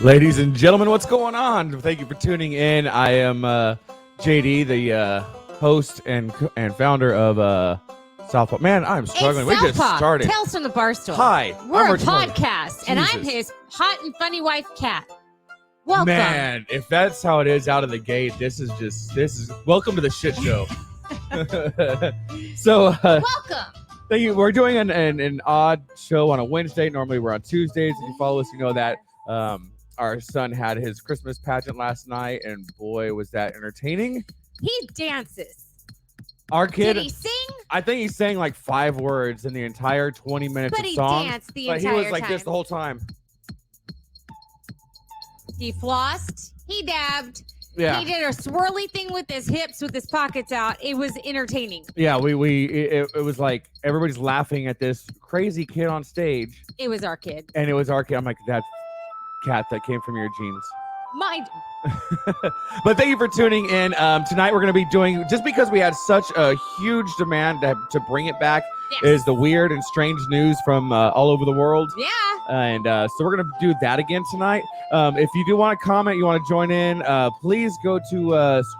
Ladies and gentlemen, what's going on? Thank you for tuning in. I am JD, the host and founder of Southpaw. Man, I'm struggling. We just started. Tales from the Barstool. Hi, we're a podcast, and I'm his hot and funny wife, Kat. Welcome. Man, if that's how it is out of the gate, this is welcome to the shit show. So, welcome. Thank you. We're doing an odd show on a Wednesday. Normally, we're on Tuesdays. If you follow us, you know that. Our son had his Christmas pageant last night, and boy, was that entertaining. He dances. Our kid. Did he sing? I think he sang like 5 words in the entire 20 minutes of song. But he danced the entire time. But he was like this the whole time. He flossed. He dabbed. Yeah. He did a swirly thing with his hips, with his pockets out. It was entertaining. Yeah, it was like everybody's laughing at this crazy kid on stage. It was our kid. And it was our kid. I'm like, that cat that came from your genes. Mine. But thank you for tuning in. Tonight we're going to be doing, just because we had such a huge demand to bring it back, yes, is the weird and strange news from all over the world. Yeah. And so we're going to do that again tonight. If you do want to comment, you want to join in, please go to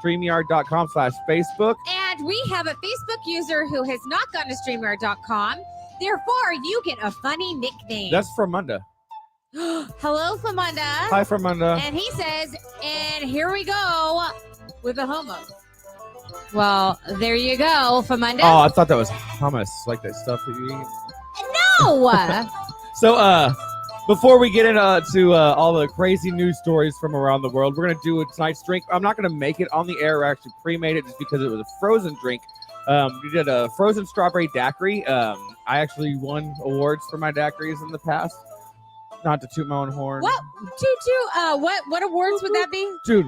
StreamYard.com/Facebook. And we have a Facebook user who has not gone to StreamYard.com. Therefore, you get a funny nickname. That's Famunda. Hello, Famunda. Hi, Famunda. And he says, and here we go with a homo. Well, there you go, Famunda. Oh, I thought that was hummus, like that stuff that you eat. No! So, before we get into all the crazy news stories from around the world, we're going to do tonight's drink. I'm not going to make it on the air. I actually pre-made it just because it was a frozen drink. We did a frozen strawberry daiquiri. I actually won awards for my daiquiris in the past. Not to toot my own horn. What? What awards would that be? Dude,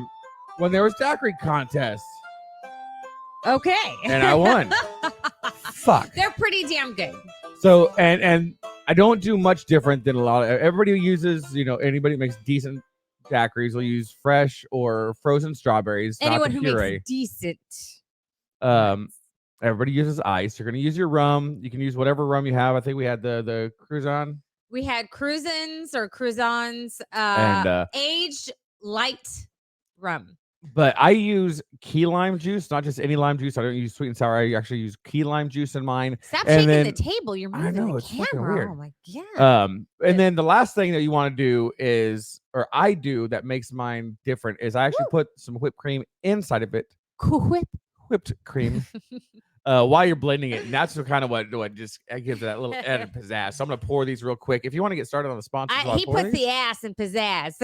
when there was daiquiri contests. Okay. And I won. Fuck. They're pretty damn good. So, and I don't do much different than a lot of everybody who uses, anybody who makes decent daiquiris will use fresh or frozen strawberries. Anyone not who puree. makes decent. Everybody uses ice. You're going to use your rum. You can use whatever rum you have. I think we had the Cruzan. We had Cruzans or Cruzans, and aged light rum. But I use key lime juice, not just any lime juice. I don't use sweet and sour. I actually use key lime juice in mine. Stop shaking the table. You're moving the it's fucking camera. weird. Oh my god. And then the last thing that you want to do is, or I do, that makes mine different is I actually put some whipped cream inside of it. Whipped cream. While you're blending it, and that's kind of what just gives it that little added pizzazz. So I'm gonna pour these real quick. If you want to get started on the sponsors, he puts the ass in pizzazz.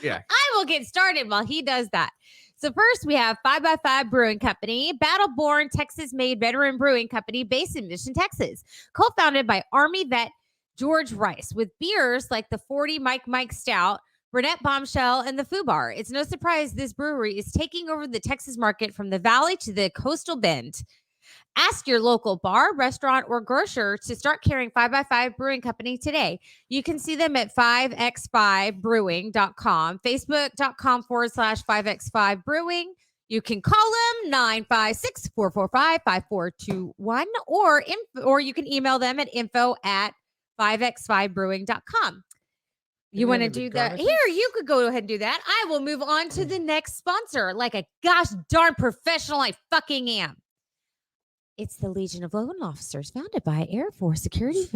Yeah, I will get started while he does that. So first, we have 5x5 Brewing Company, battle-born Texas-made veteran brewing company based in Mission, Texas, co-founded by Army vet George Rice, with beers like the 40 Mike Stout, Burnett Bombshell, and the Foo Bar. It's no surprise this brewery is taking over the Texas market from the Valley to the Coastal Bend. Ask your local bar, restaurant, or grocer to start carrying 5x5 Brewing Company today. You can see them at 5x5brewing.com, facebook.com/5x5 brewing. You can call them 956-445-5421, or you can email them at info@5x5brewing.com. You want to do that? Here, you could go ahead and do that. I will move on to the next sponsor like a gosh darn professional I fucking am. It's the Legion of Loan Officers, founded by Air Force Security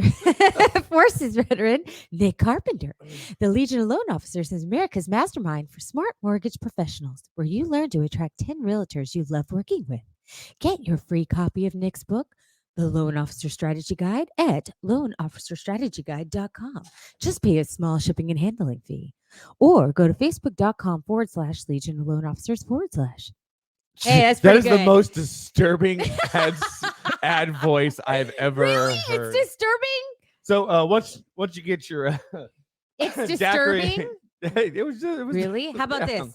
Forces veteran Nick Carpenter. The Legion of Loan Officers is America's mastermind for smart mortgage professionals, where you learn to attract 10 realtors you love working with. Get your free copy of Nick's book, The Loan Officer Strategy Guide, at loanofficerstrategyguide.com. Just pay a small shipping and handling fee. Or go to facebook.com/Legion of Loan Officers/. Hey, that's pretty good. That is the most disturbing ad voice I've ever heard. It's disturbing. So once you get your it's disturbing. It was really? How about this?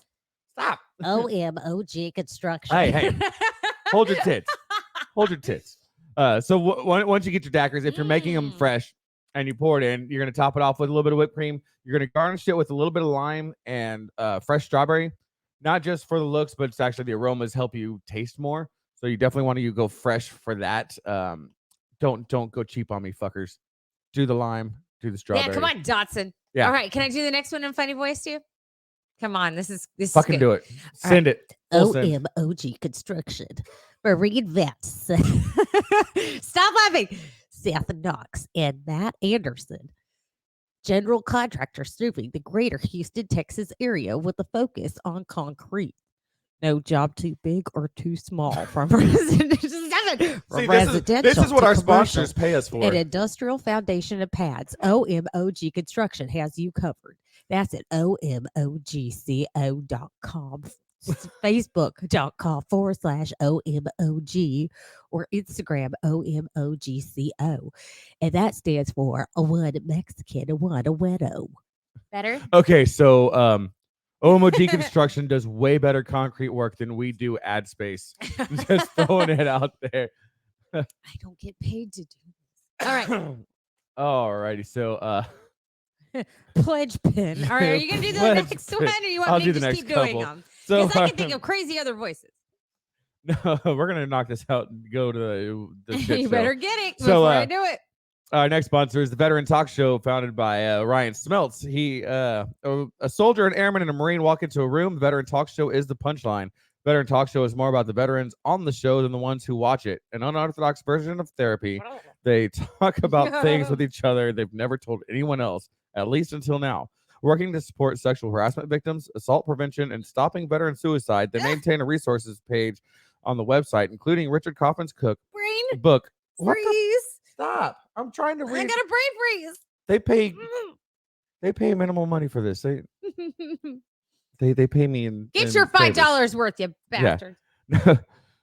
Stop. OMOG construction. Hey. Hold your tits. So once you get your daiquiris, if you're making them fresh and you pour it in, you're going to top it off with a little bit of whipped cream. You're going to garnish it with a little bit of lime and fresh strawberry. Not just for the looks, but it's actually the aromas help you taste more. So you definitely want to go fresh for that. Don't go cheap on me, fuckers. Do the lime, do the strawberry. Yeah, come on, Dotson. Yeah. All right. Can I do the next one in funny voice too? Come on. This is Fucking good. do it. Send it. Full send. OMOG Construction. Marine Vets. Stop laughing. Seth Knox and Matt Anderson. General contractor serving the greater Houston, Texas area with a focus on concrete. No job too big or too small from residential. See, this is what to our commercial sponsors pay us for. An industrial foundation of pads. OMOG Construction has you covered. That's at omogco.com. Facebook.com/OMOG or Instagram OMOGCO. And that stands for one Mexican, one widow. Better? Okay, so OMOG Construction does way better concrete work than we do ad space. Just throwing it out there. I don't get paid to do this. All right. Alrighty, so Pledge pin. All right. Are you going to do the Pledge next pin. one or you want I'll me do to the just next keep doing couple. them? So Because I can think of crazy other voices. No, we're gonna knock this out and go to the shit You show. better get it So, before I do it. Our next sponsor is the Veteran Talk Show, founded by Ryan Smeltz. He, a soldier, an airman, and a Marine walk into a room. The Veteran Talk Show is the punchline. Veteran Talk Show is more about the veterans on the show than the ones who watch it. An unorthodox version of therapy. They talk about things with each other they've never told anyone else, at least until now. Working to support sexual harassment victims, assault prevention, and stopping veteran suicide, they maintain a resources page on the website, including Richard Coffin's book. What the Freeze. Stop! I'm trying to read. I got a brain freeze. They pay minimal money for this. They pay me in. Get in your favors. $5 worth, you bastard.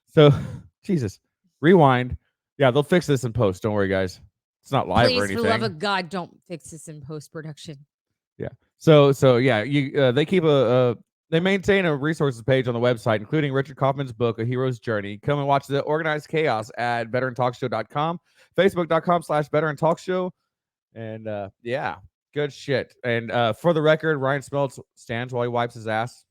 So, Jesus, rewind. Yeah, they'll fix this in post. Don't worry, guys. It's not live Please, or anything. for the love of God, don't fix this in post production. Yeah. So yeah, they keep they maintain a resources page on the website, including Richard Kaufman's book, A Hero's Journey. Come and watch the organized chaos at veterantalkshow.com, facebook.com/veteran talk show. And yeah, good shit. And for the record, Ryan Smeltz stands while he wipes his ass.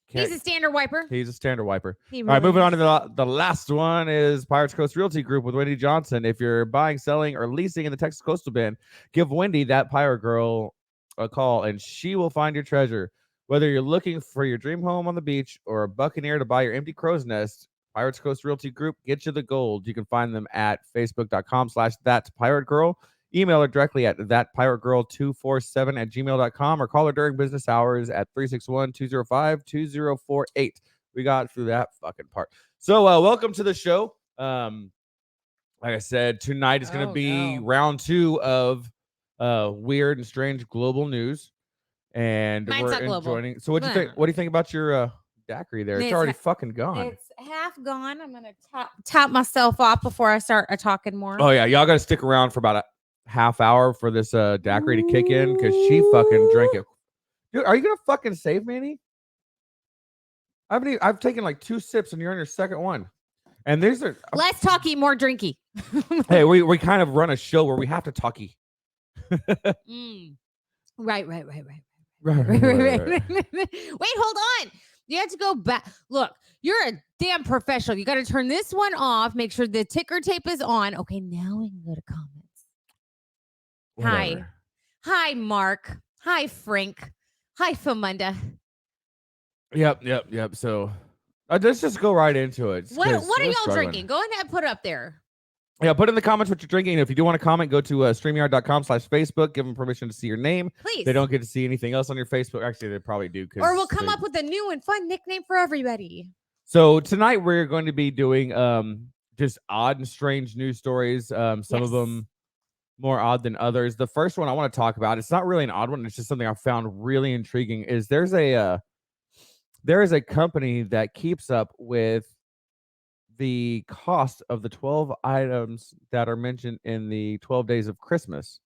He's a standard wiper. He's a standard wiper. He All right, really moving on is. to the last one is Pirates Coast Realty Group with Wendy Johnson. If you're buying, selling, or leasing in the Texas Coastal Bend, give Wendy, that pirate girl, a call, and she will find your treasure. Whether you're looking for your dream home on the beach or a buccaneer to buy your empty crow's nest, Pirates Coast Realty Group gets you the gold. You can find them at facebook.com/thatpirategirl. Email her directly at thatpirategirl247@gmail.com or call her during business hours at 361-205-2048. We got through that fucking part. So welcome to the show. Like I said, tonight is going to be round 2 of weird and strange global news. And Mine's we're not global. enjoying. So what do you think? What do you think about your daiquiri there? It's already fucking gone. It's half gone. I'm gonna top myself off before I start talking more. Oh yeah, y'all got to stick around for about a half hour for this daiquiri to kick in because she fucking drank it. Dude, are you gonna fucking save me any? I've taken like 2 sips and you're on your second one. And these are less talky, more drinky. hey, we kind of run a show where we have to talky. Right. Right. Wait, hold on. You have to go back. Look, you're a damn professional. You got to turn this one off. Make sure the ticker tape is on. Okay, now we can go to comments. Whatever. Hi, Mark. Hi, Frank. Hi, Famunda. Yep. So let's just go right into it. What are y'all drinking? Go ahead and put it up there. Yeah, put in the comments what you're drinking. If you do want to comment, go to streamyard.com/Facebook. Give them permission to see your name. Please. They don't get to see anything else on your Facebook. Actually, they probably do. Or we'll come up with a new and fun nickname for everybody. So tonight we're going to be doing just odd and strange news stories. Some of them more odd than others. The first one I want to talk about, it's not really an odd one. It's just something I found really intriguing. Is there is a company that keeps up with the cost of the 12 items that are mentioned in the 12 Days of Christmas.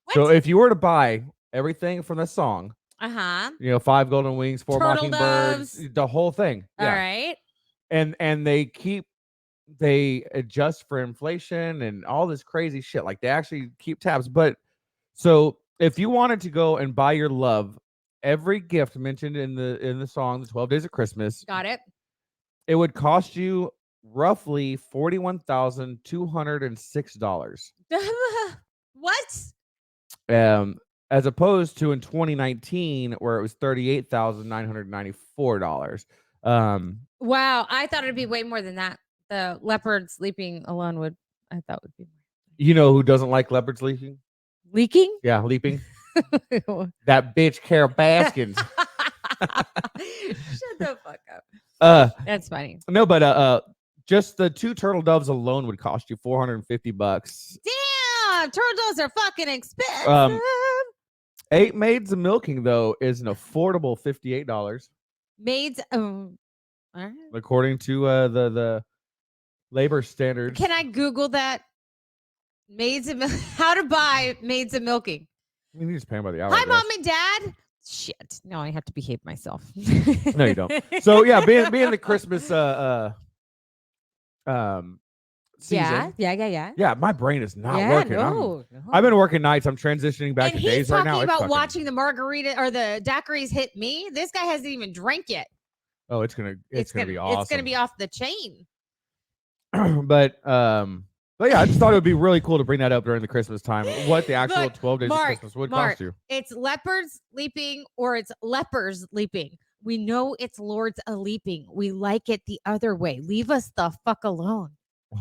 What? So if you were to buy everything from the song, 5 golden wings, 4 Turtle mockingbirds, doves. the whole thing. All right. And they adjust for inflation and all this crazy shit. Like they actually keep tabs. But so if you wanted to go and buy your love every gift mentioned in the song, the 12 Days of Christmas, Got it. it would cost you roughly $41,206. What? as opposed to in 2019 where it was $38,994. Wow, I thought it'd be way more than that. The leopard sleeping alone I thought would be more. You know who doesn't like leopards leaping? Leaking? Yeah, leaping. That bitch Carol Baskins. Shut the fuck up. That's funny. No, but just the 2 turtle doves alone would cost you $450. Damn, turtle doves are fucking expensive. 8 maids of milking though is an affordable $58. Maids. All right. According to the labor standards. Can I Google that? How to buy maids of milking. I mean, you just pay them by the hour. Hi, Mom and Dad. Shit. No, I have to behave myself. No, you don't. So yeah, being the Christmas season. Yeah. Yeah, my brain is not working. No. I've been working nights. I'm transitioning back and to days right now. He's talking about watching the margarita or the daiquiris hit me. This guy hasn't even drank yet. Oh, it's gonna be awesome. It's gonna be off the chain. but yeah, I just thought it would be really cool to bring that up during the Christmas time. What the actual Look, 12 days Mark, of Christmas would Mark, cost you. It's leopards leaping or it's lepers leaping. We know it's lords a leaping. We like it the other way. Leave us the fuck alone.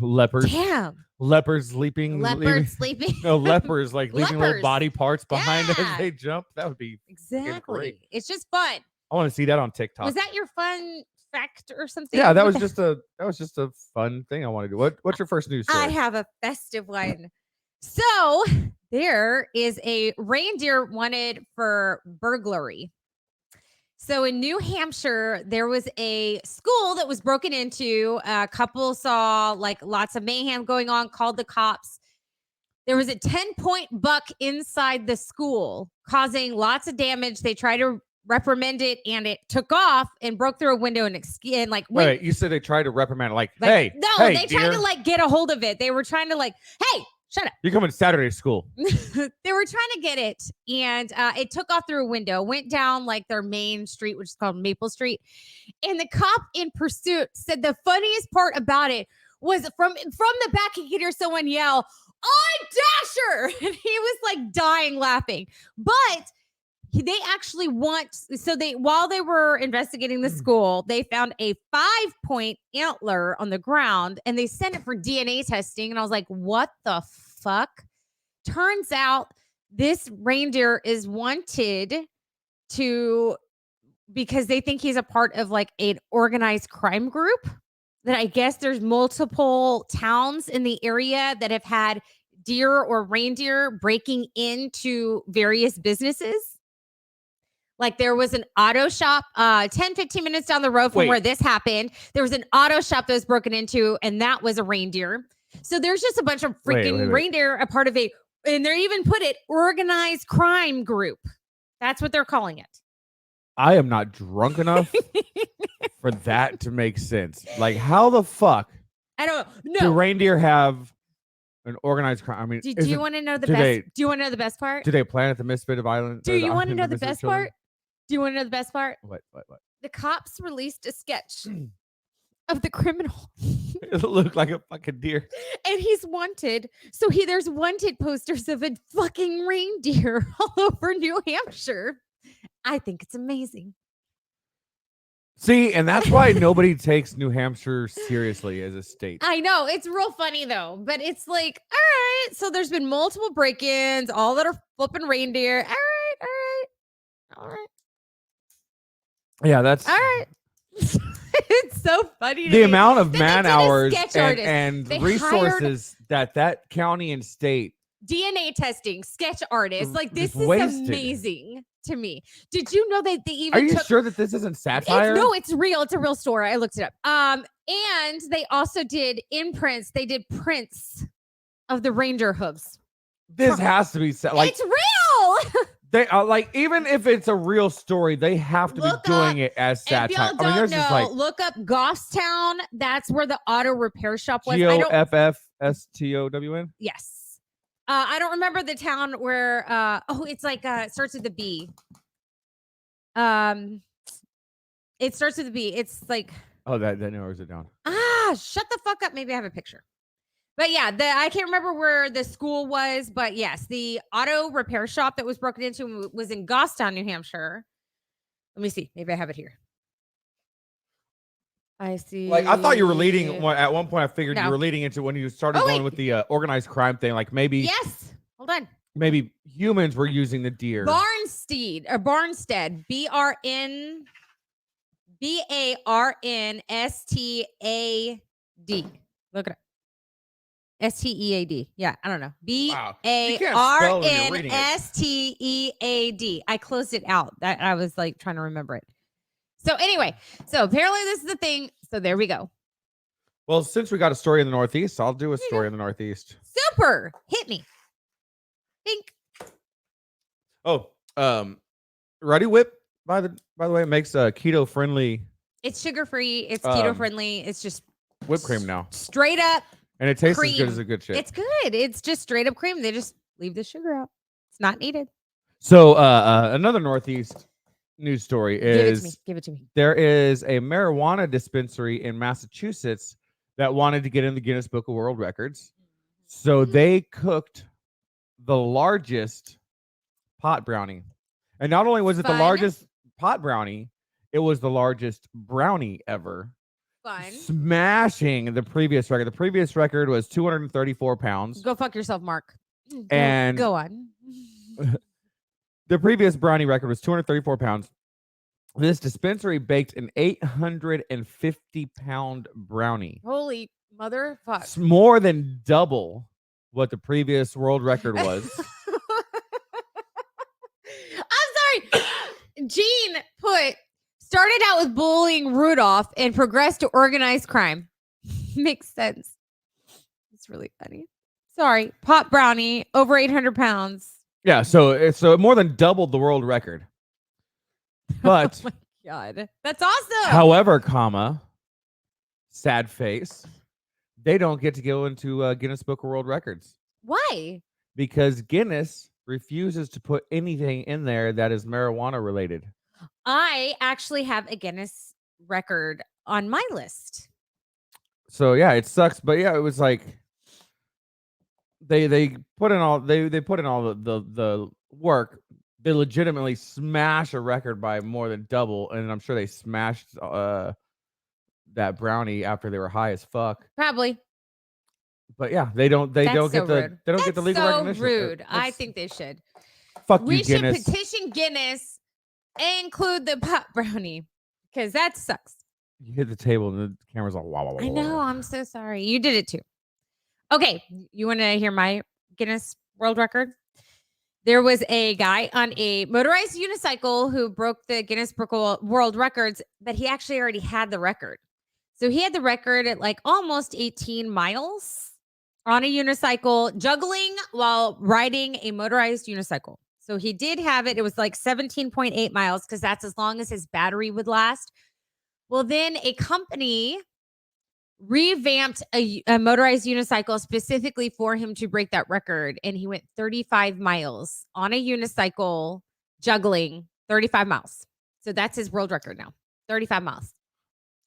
Leopards. Damn. Leopards leaping. Leopards sleeping. No, lepers like leaving little Lepers. body parts behind Yeah. as they jump. That would be Exactly. great. It's just fun. I want to see that on TikTok. Was that your fun fact or something? Yeah, that was just a fun thing I want to do. What's your first news story? I have a festive one. So there is a reindeer wanted for burglary. So in New Hampshire, there was a school that was broken into. A couple saw like lots of mayhem going on, called the cops. There was a 10-point buck inside the school causing lots of damage. They tried to reprimand it and it took off and broke through a window and like wait, you said they tried to reprimand it like hey, hey, they tried to like get a hold of it. They were trying to like, hey, shut up. You're coming to Saturday school. They were trying to get it and it took off through a window, went down like their main street, which is called Maple Street. And the cop in pursuit said the funniest part about it was from the back, he could hear someone yell, "On Dasher!" And he was like dying laughing. But they actually while they were investigating the school, they found a 5-point antler on the ground and they sent it for DNA testing. And I was like, what the fuck? Turns out this reindeer is wanted because they think he's a part of like an organized crime group. That I guess there's multiple towns in the area that have had deer or reindeer breaking into various businesses. Like there was an auto shop 10-15 minutes down the road from where this happened. There was an auto shop that was broken into, and that was a reindeer. So there's just a bunch of freaking reindeer, a part of and they even put it organized crime group. That's what they're calling it. I am not drunk enough for that to make sense. Like, how the fuck I don't know. do reindeer have an organized crime? I mean, do you want to know the best? Do you want to know the best part? Do they plan at the Misfit of Island? Do you want to know the best part? Do you want to know the best part? What? The cops released a sketch of the criminal. It looked like a fucking deer. And he's wanted. So there's wanted posters of a fucking reindeer all over New Hampshire. I think it's amazing. See, and that's why nobody takes New Hampshire seriously as a state. I know. It's real funny, though. But it's like, all right. So there's been multiple break-ins, all that are flipping reindeer. All right. Yeah, that's... All right. It's so funny to the me. amount of Then man they did a hours sketch and They resources that county and state... DNA testing, sketch artists. Like, this is wasted. amazing to me. Did you know that they even Are you sure that this isn't satire? No, it's real. It's a real story. I looked it up. And they also did imprints. They did prints of the reindeer hooves. This has to be like it's real. They are like, even if it's a real story, they have to be doing it as satire. If y'all don't look up Goffstown. That's where the auto repair shop was. Goffstown? Yes. I don't remember the town where. It's like it starts with the B. It starts with a B. It's like. Oh, that narrows it down. Shut the fuck up. Maybe I have a picture. But yeah, I can't remember where the school was, but yes, the auto repair shop that was broken into was in Goffstown, New Hampshire. Let me see. Maybe I have it here. I see. Like I thought you were leading. At one point, I figured you No. were leading into when you started Oh, going wait. with the organized crime thing. Like maybe, Yes. Hold on. maybe humans were using the deer. Barnstead. B-A-R-N-S-T-A-D. Look it up. S-T-E-A-D. Yeah, I don't know. Wow. You can't spell when you're reading it. B-A-R-N-S-T-E-A-D. I closed it out. I was like trying to remember it. So anyway, so apparently this is the thing. So there we go. Well, since we got a story in the Northeast, I'll do a story in the Northeast. Super. Hit me. Pink. Oh, Ruddy Whip, by the way, makes a keto friendly It's sugar free. It's keto friendly. It's just whipped cream now, straight up. and it tastes as cream. good as a good shit. It's good. It's just straight up cream. They just leave the sugar out. It's not needed. So, another Northeast news story is Give it to me. there is a marijuana dispensary in Massachusetts that wanted to get in the Guinness Book of World Records. So they cooked the largest pot brownie. And not only was it the Fun. largest pot brownie, it was the largest brownie ever. Fun. Smashing the previous record. The previous record was 234 pounds. Go fuck yourself, Mark. And go on. the previous brownie record was 234 pounds. This dispensary baked an 850-pound brownie. Holy motherfucker. It's more than double what the previous world record was. I'm sorry. Gene started out with bullying Rudolph and progressed to organized crime. Makes sense. It's really funny. Sorry. Pot brownie, over 800 pounds. Yeah, so it more than doubled the world record. But Oh my God. That's awesome. however, sad face, they don't get to go into Guinness Book of World Records Why? because Guinness refuses to put anything in there that is marijuana related. I actually have a Guinness record on my list. So yeah, it sucks, but yeah, it was like they put in all they put in all the work. They legitimately smash a record by more than double, and I'm sure they smashed that brownie after they were high as fuck. Probably. But yeah, they don't get rude. the legal so recognition. Rude. I think they should. Fuck We you, should Guinness. petition Guinness and include the pot brownie because that sucks. You hit the table and the camera's all wow, wow, wow. I know. I'm so sorry. You did it too. Okay. You want to hear my Guinness World Record? There was a guy on a motorized unicycle who broke the Guinness Book of World Records, but he actually already had the record. So he had the record at like almost 18 miles on a unicycle, juggling while riding a motorized unicycle. So he did have it. It was like 17.8 miles because that's as long as his battery would last. Well, then a company revamped a motorized unicycle specifically for him to break that record. And he went 35 miles on a unicycle, juggling 35 miles. So that's his world record now, 35 miles.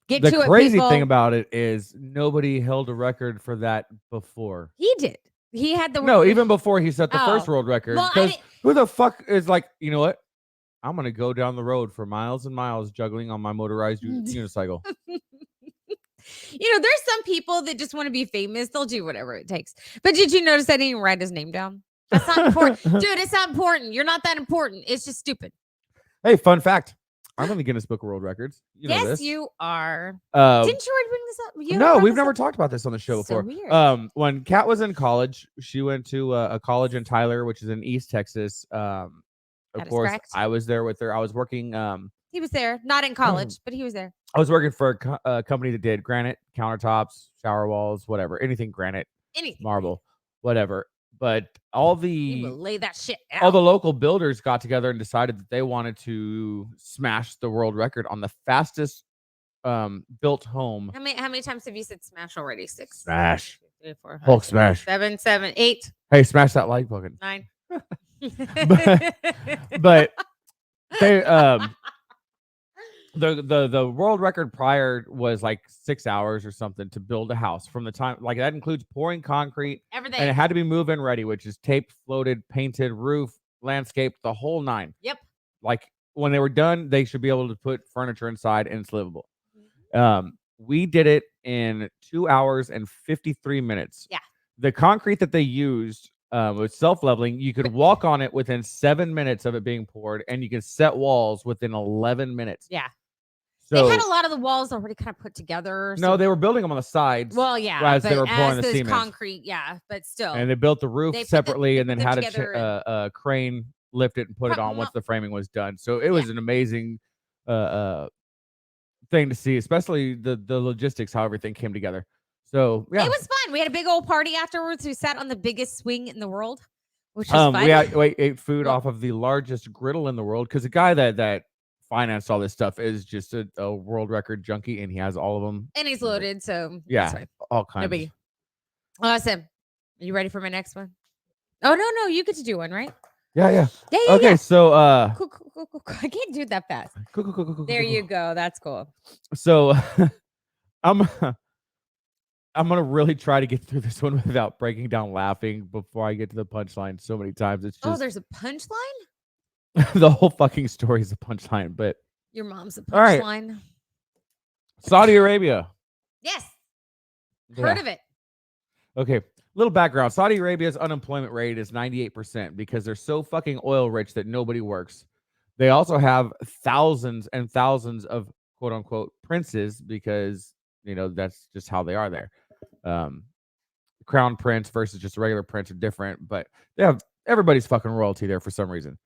Get the to crazy it, people. thing about it is nobody held a record for that before. He did. He had the No, even before he set the first Oh. world record. Well, I Because didn't- who the fuck is like, you know what? I'm gonna go down the road for miles and miles juggling on my motorized unicycle. You know, there's some people that just want to be famous. They'll do whatever it takes. But did you notice I didn't even write his name down? That's not important. Dude, it's not important. You're not that important. It's just stupid. Hey, fun fact. I'm in the Guinness Book of World Records. You know yes, this. you are. Uh, Didn't you already bring this up? You no, brought we've this never up? talked about this on the show So before. weird. When Kat was in college, she went to a college in Tyler, which is in East Texas. Of That is course, correct. I was there with her. I was working. He was there. Not in college, but he was there. I was working for a company that did granite countertops, shower walls, whatever, anything granite, Anything. marble, whatever. But all He will the lay that shit out. all the local builders got together and decided that they wanted to smash the world record on the fastest built home. How many times have you said smash already? 6. Smash. 3, 4, 5, Hulk 6, smash. 7, 7, 8, Hey, smash that like button. 9. But they The world record prior was like 6 hours or something to build a house from the time, like that includes pouring concrete, Everything. and it had to be move-in ready, which is taped, floated, painted, roof, landscape, the whole nine. Yep. Like when they were done, they should be able to put furniture inside and it's livable. Mm-hmm. We did it in 2 hours and 53 minutes. Yeah. The concrete that they used was self-leveling. You could walk on it within 7 minutes of it being poured, and you could set walls within 11 minutes. Yeah. So, they had a lot of the walls already kind of put together. No, they were building them on the sides. Well, yeah, as but they were pouring the this cement. concrete, yeah, but still. And they built the roof They put separately, they and then put had them a together crane lift it and put it on once the framing was done. So it was an amazing thing to see, especially the logistics, how everything came together. So yeah, It was fun. We had a big old party afterwards. We sat on the biggest swing in the world, which was fun. we ate food off of the largest griddle in the world, because the guy that financed all this stuff is just a world record junkie, and he has all of them. And he's loaded, so yeah, that's fine. all kinds. No biggie. Awesome. Are you ready for my next one? Oh no, you get to do one, right? Yeah. Okay, yeah. So cool. I can't do it that fast. Cool. There you go. That's cool. So I'm gonna really try to get through this one without breaking down laughing before I get to the punchline so many times. It's just there's a punchline? the whole fucking story is a punchline, but Your mom's a All right. punchline. Saudi Arabia. Yes. Yeah. Heard of it. Okay. Little background. Saudi Arabia's unemployment rate is 98% because they're so fucking oil rich that nobody works. They also have thousands and thousands of quote unquote princes because, that's just how they are there. Crown prince versus just regular prince are different, but they have everybody's fucking royalty there for some reason,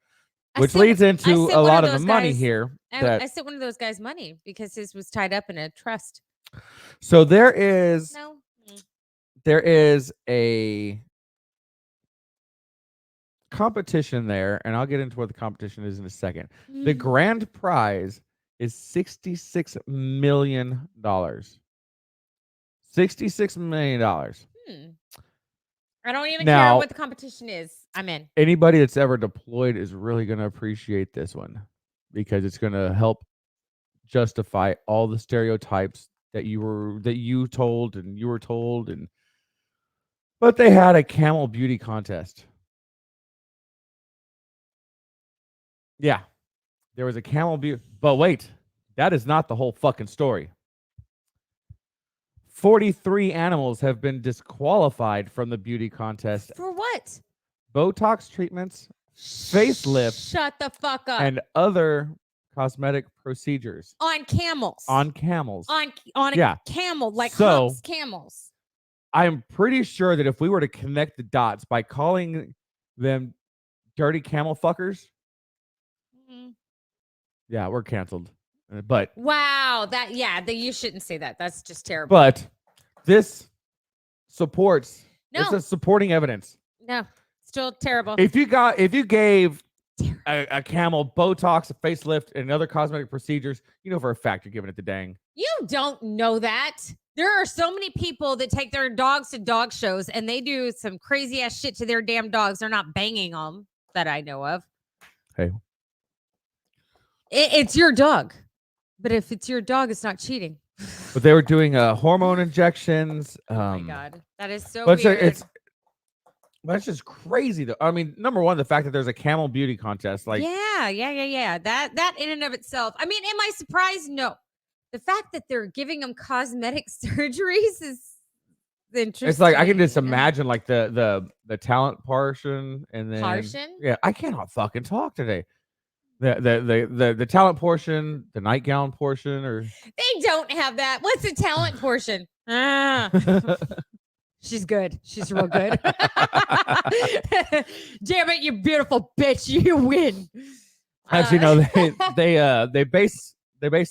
which leads into a lot of the money here. I sent one of those guys money because his was tied up in a trust. So there is No. a competition there, and I'll get into what the competition is in a second. The grand prize is $66 million. $66 million. I don't even care what the competition is. I'm in. Anybody that's ever deployed is really going to appreciate this one because it's going to help justify all the stereotypes that you were told, but they had a camel beauty contest. Yeah, there was a camel beauty, but wait, that is not the whole fucking story. 43 animals have been disqualified from the beauty contest. For what? Botox treatments, facelift, Shut the fuck up. and other cosmetic procedures. On camels. On camels. On a camel, like humps camels. I'm pretty sure that if we were to connect the dots by calling them dirty camel fuckers, yeah, we're canceled. But wow, you shouldn't say that. That's just terrible. But this supports. No. It's a supporting evidence. No, still terrible. If you gave a camel Botox, a facelift, and other cosmetic procedures, for a fact you're giving it the dang. You don't know that. There are so many people that take their dogs to dog shows and they do some crazy ass shit to their damn dogs. They're not banging them that I know of. Hey. It's your dog. But if it's your dog, it's not cheating. But they were doing hormone injections. Oh my God. That is so weird. That's just crazy, though. I mean, number one, the fact that there's a camel beauty contest. Like, yeah. That in and of itself. I mean, am I surprised? No. The fact that they're giving them cosmetic surgeries is interesting. It's like I can just imagine like the talent portion and then yeah, I cannot fucking talk today. The talent portion, the nightgown portion, or they don't have that. What's the talent portion? She's good. She's real good. Damn it, you beautiful bitch! You win. Actually, no, they based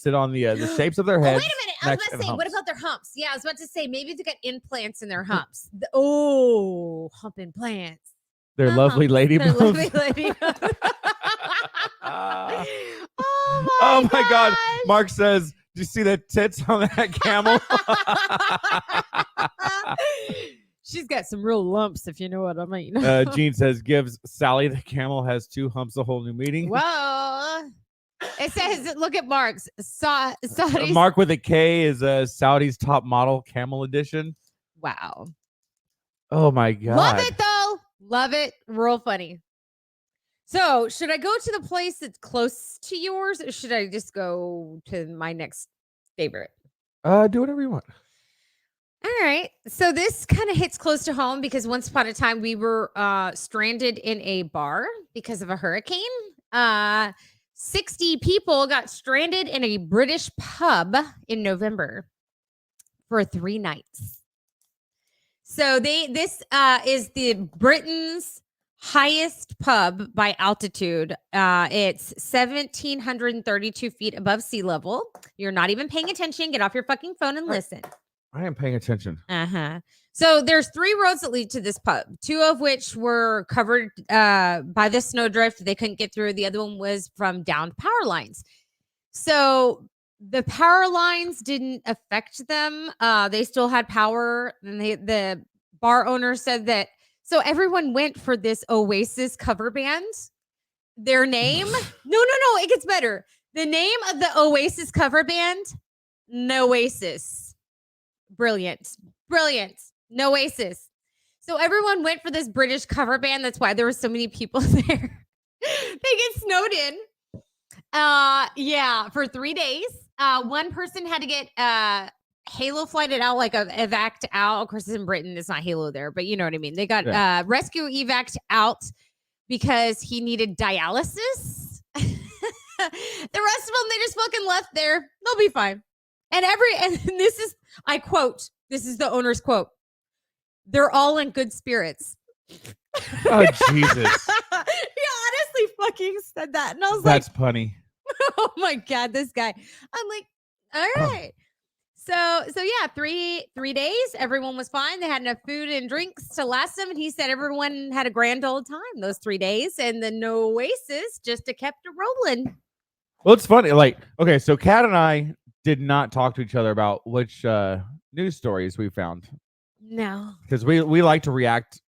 it on the shapes of their heads. Wait a minute. I was about to say, what about their humps? Yeah, I was about to say maybe they got implants in their humps. Hump implants. They're lovely lady They're boobs. lovely lady boobs. Oh my God. Mark says, "Do you see the tits on that camel?" She's got some real lumps, if you know what I mean. Gene says, "Gives Sally the camel has 2 humps a whole new meaning." Well, It says, look at Mark's. Saudi's. Mark with a K is Saudi's top model camel edition. Wow. Oh my god. Love it though. Love it. Real funny. So should I go to the place that's close to yours, or should I just go to my next favorite? Do whatever you want. All right. So this kind of hits close to home because once upon a time we were stranded in a bar because of a hurricane. 60 people got stranded in a British pub in November for 3 nights. So this is the Britain's highest pub by altitude. It's 1,732 feet above sea level. You're not even paying attention. Get off your fucking phone and listen. I am paying attention. So there's 3 roads that lead to this pub, 2 of which were covered by the snowdrift. They couldn't get through. The other one was from downed power lines. So the power lines didn't affect them. They still had power. And the bar owner said that. So everyone went for this Oasis cover band. Their name? No. It gets better. The name of the Oasis cover band? Noasis. Brilliant. Noasis. So everyone went for this British cover band. That's why there were so many people there. They get snowed in. For 3 days. One person had to get Halo flighted out, like a evac out. Of course, it's in Britain. It's not Halo there, but you know what I mean. They got rescue evac out because he needed dialysis. The rest of them, they just fucking left there. They'll be fine. And this is, I quote, this is the owner's quote. They're all in good spirits. Oh, Jesus. He honestly fucking said that. And I was That's punny. oh my God, this guy. I'm like, all right. So yeah, three days, everyone was fine. They had enough food and drinks to last them. And he said everyone had a grand old time those 3 days. And the Noasis just kept it rolling. Well, it's funny. Like, okay, so Kat and I did not talk to each other about which news stories we found. No. Because we like to react,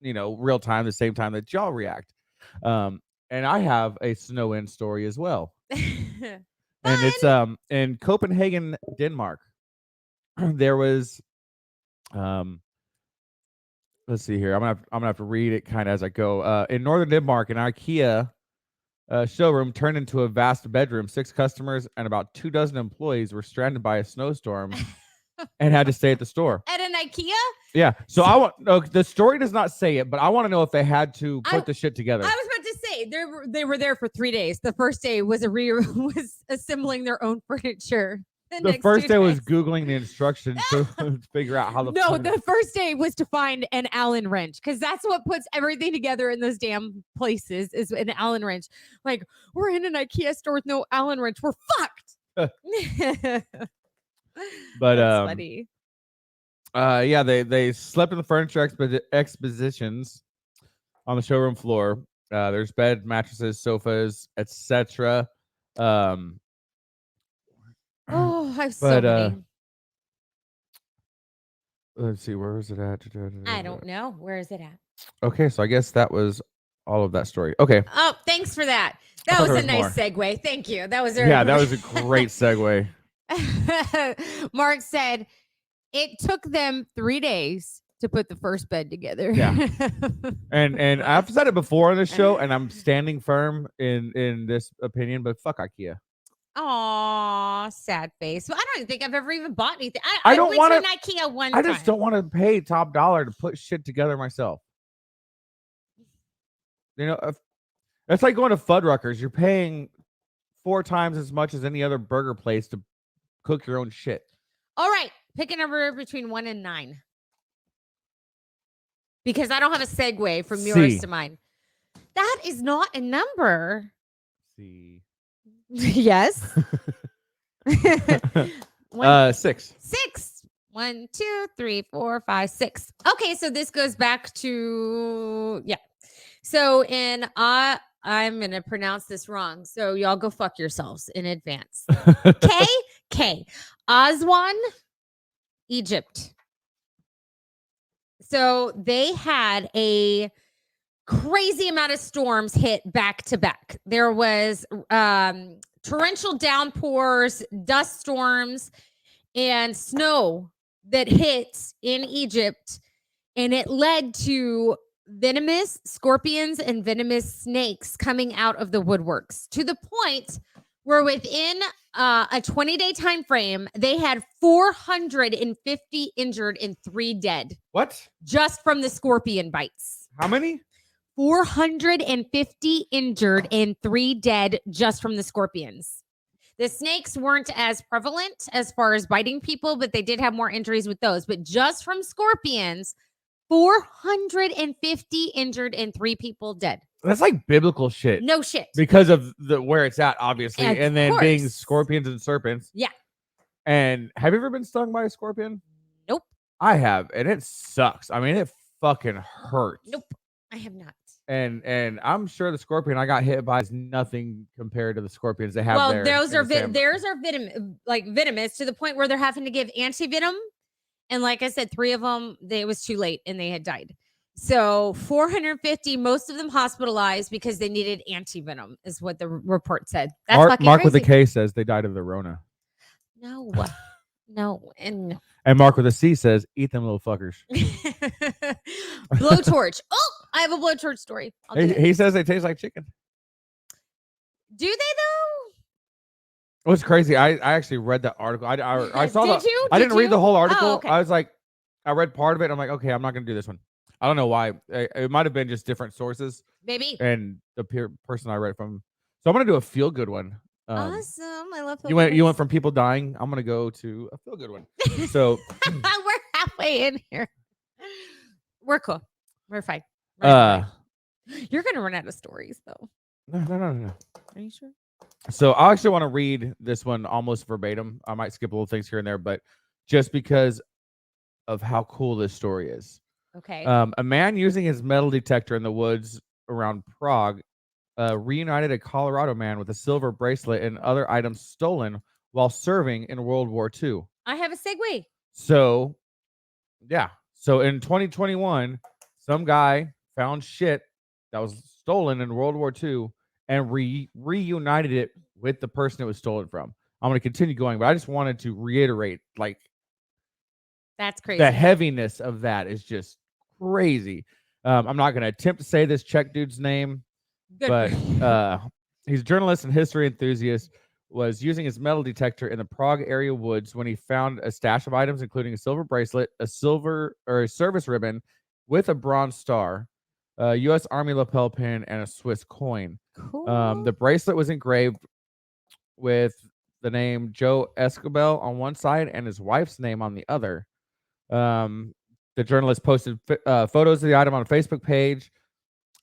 real time, the same time that y'all react. And I have a snow in story as well. And it's in Copenhagen, Denmark. There was let's see here. I'm gonna have to read it kind of as I go. In northern Denmark, an IKEA showroom turned into a vast bedroom. 6 customers and about 24 employees were stranded by a snowstorm and had to stay at the store. At an IKEA? Yeah. So the story does not say it, but I want to know if they had to put the shit together. I was about to say they were there for 3 days. The first day was was assembling their own furniture. The first day was Googling the instructions to figure out how the first day was to find an Allen wrench, because that's what puts everything together in those damn places is an Allen wrench. Like, we're in an IKEA store with no Allen wrench. We're fucked. But that's funny. They slept in the furniture expositions on the showroom floor. There's bed, mattresses, sofas, etc. Oh, I have so many. Let's see, where is it at? I don't know. Where is it at? Okay, so I guess that was all of that story. Okay. Oh, thanks for that. That was a nice segue. Thank you. That was that was a great segue. Mark said it took them 3 days to put the first bed together. Yeah. and I've said it before on this show, and I'm standing firm in this opinion, but fuck IKEA. Aw, sad face. Well, I don't think I've ever even bought anything. I don't want to an IKEA one time. I just don't want to pay top dollar to put shit together myself. It's like going to Fuddruckers. You're paying 4 times as much as any other burger place to cook your own shit. All right, pick a number between 1 and 9. Because I don't have a segue from yours to mine. That is not a number. C. Yes. 6. 6. 1, 2, 3, 4, 5, 6. Okay, so this goes back to So I'm gonna pronounce this wrong. So y'all go fuck yourselves in advance. K. Aswan, Egypt. So they had a crazy amount of storms hit back to back. There was torrential downpours, dust storms, and snow that hit in Egypt. And it led to venomous scorpions and venomous snakes coming out of the woodworks to the point where within a 20-day time frame, they had 450 injured and 3 dead What? just from the scorpion bites. How many? 450 injured and 3 dead just from the scorpions. The snakes weren't as prevalent as far as biting people, but they did have more injuries with those. But just from scorpions, 450 injured and 3 people dead. That's like biblical shit. No shit. Because of the where it's at, obviously, Of and then being course. scorpions and serpents. Yeah. And have you ever been stung by a scorpion? Nope. I have, and it sucks. I mean, it fucking hurts. Nope. I have not. And I'm sure the scorpion I got hit by is nothing compared to the scorpions they have Well, there. those in are the San- theirs are venomous to the point where they're having to give anti-venom. And like I said, 3 of them, it was too late and they had died. So 450, most of them hospitalized because they needed anti-venom, is what the report said. That's fucking Mark with a crazy. K says they died of the Rona. No, no, and no. And Mark with a C says, eat them little fuckers. Blowtorch. Oh, I have a blowtorch story. I'll do that. He says they taste like chicken. Do they though? What's crazy, I actually read that article. I saw Did the you? I Did didn't read the you? whole article. Oh, okay. I was like, I read part of it. I'm like, okay, I'm not gonna do this one. I don't know why. It might have been just different sources Maybe. and the person I read from. So I'm gonna do a feel good one. Awesome. I love You went from people dying. I'm gonna go to a feel good one. So we're halfway in here. We're cool. We're fine. You're gonna run out of stories though. no. Are you sure? So I actually want to read this one almost verbatim. I might skip a little things here and there, but just because of how cool this story is. Okay. A man using his metal detector in the woods around Prague reunited a Colorado man with a silver bracelet and other items stolen while serving in World War II. I have a segue. So, yeah. So in 2021, some guy found shit that was stolen in World War II and reunited it with the person it was stolen from. I'm going to continue going, but I just wanted to reiterate, like, That's crazy. the heaviness of that is just crazy. I'm not going to attempt to say this Czech dude's name, Good. but he's a journalist and history enthusiast, was using his metal detector in the Prague area woods when he found a stash of items, including a silver bracelet, a service ribbon with a bronze star, a U.S. Army lapel pin, and a Swiss coin. Cool. The bracelet was engraved with the name Joe Escobel on one side and his wife's name on the other. The journalist posted photos of the item on a Facebook page.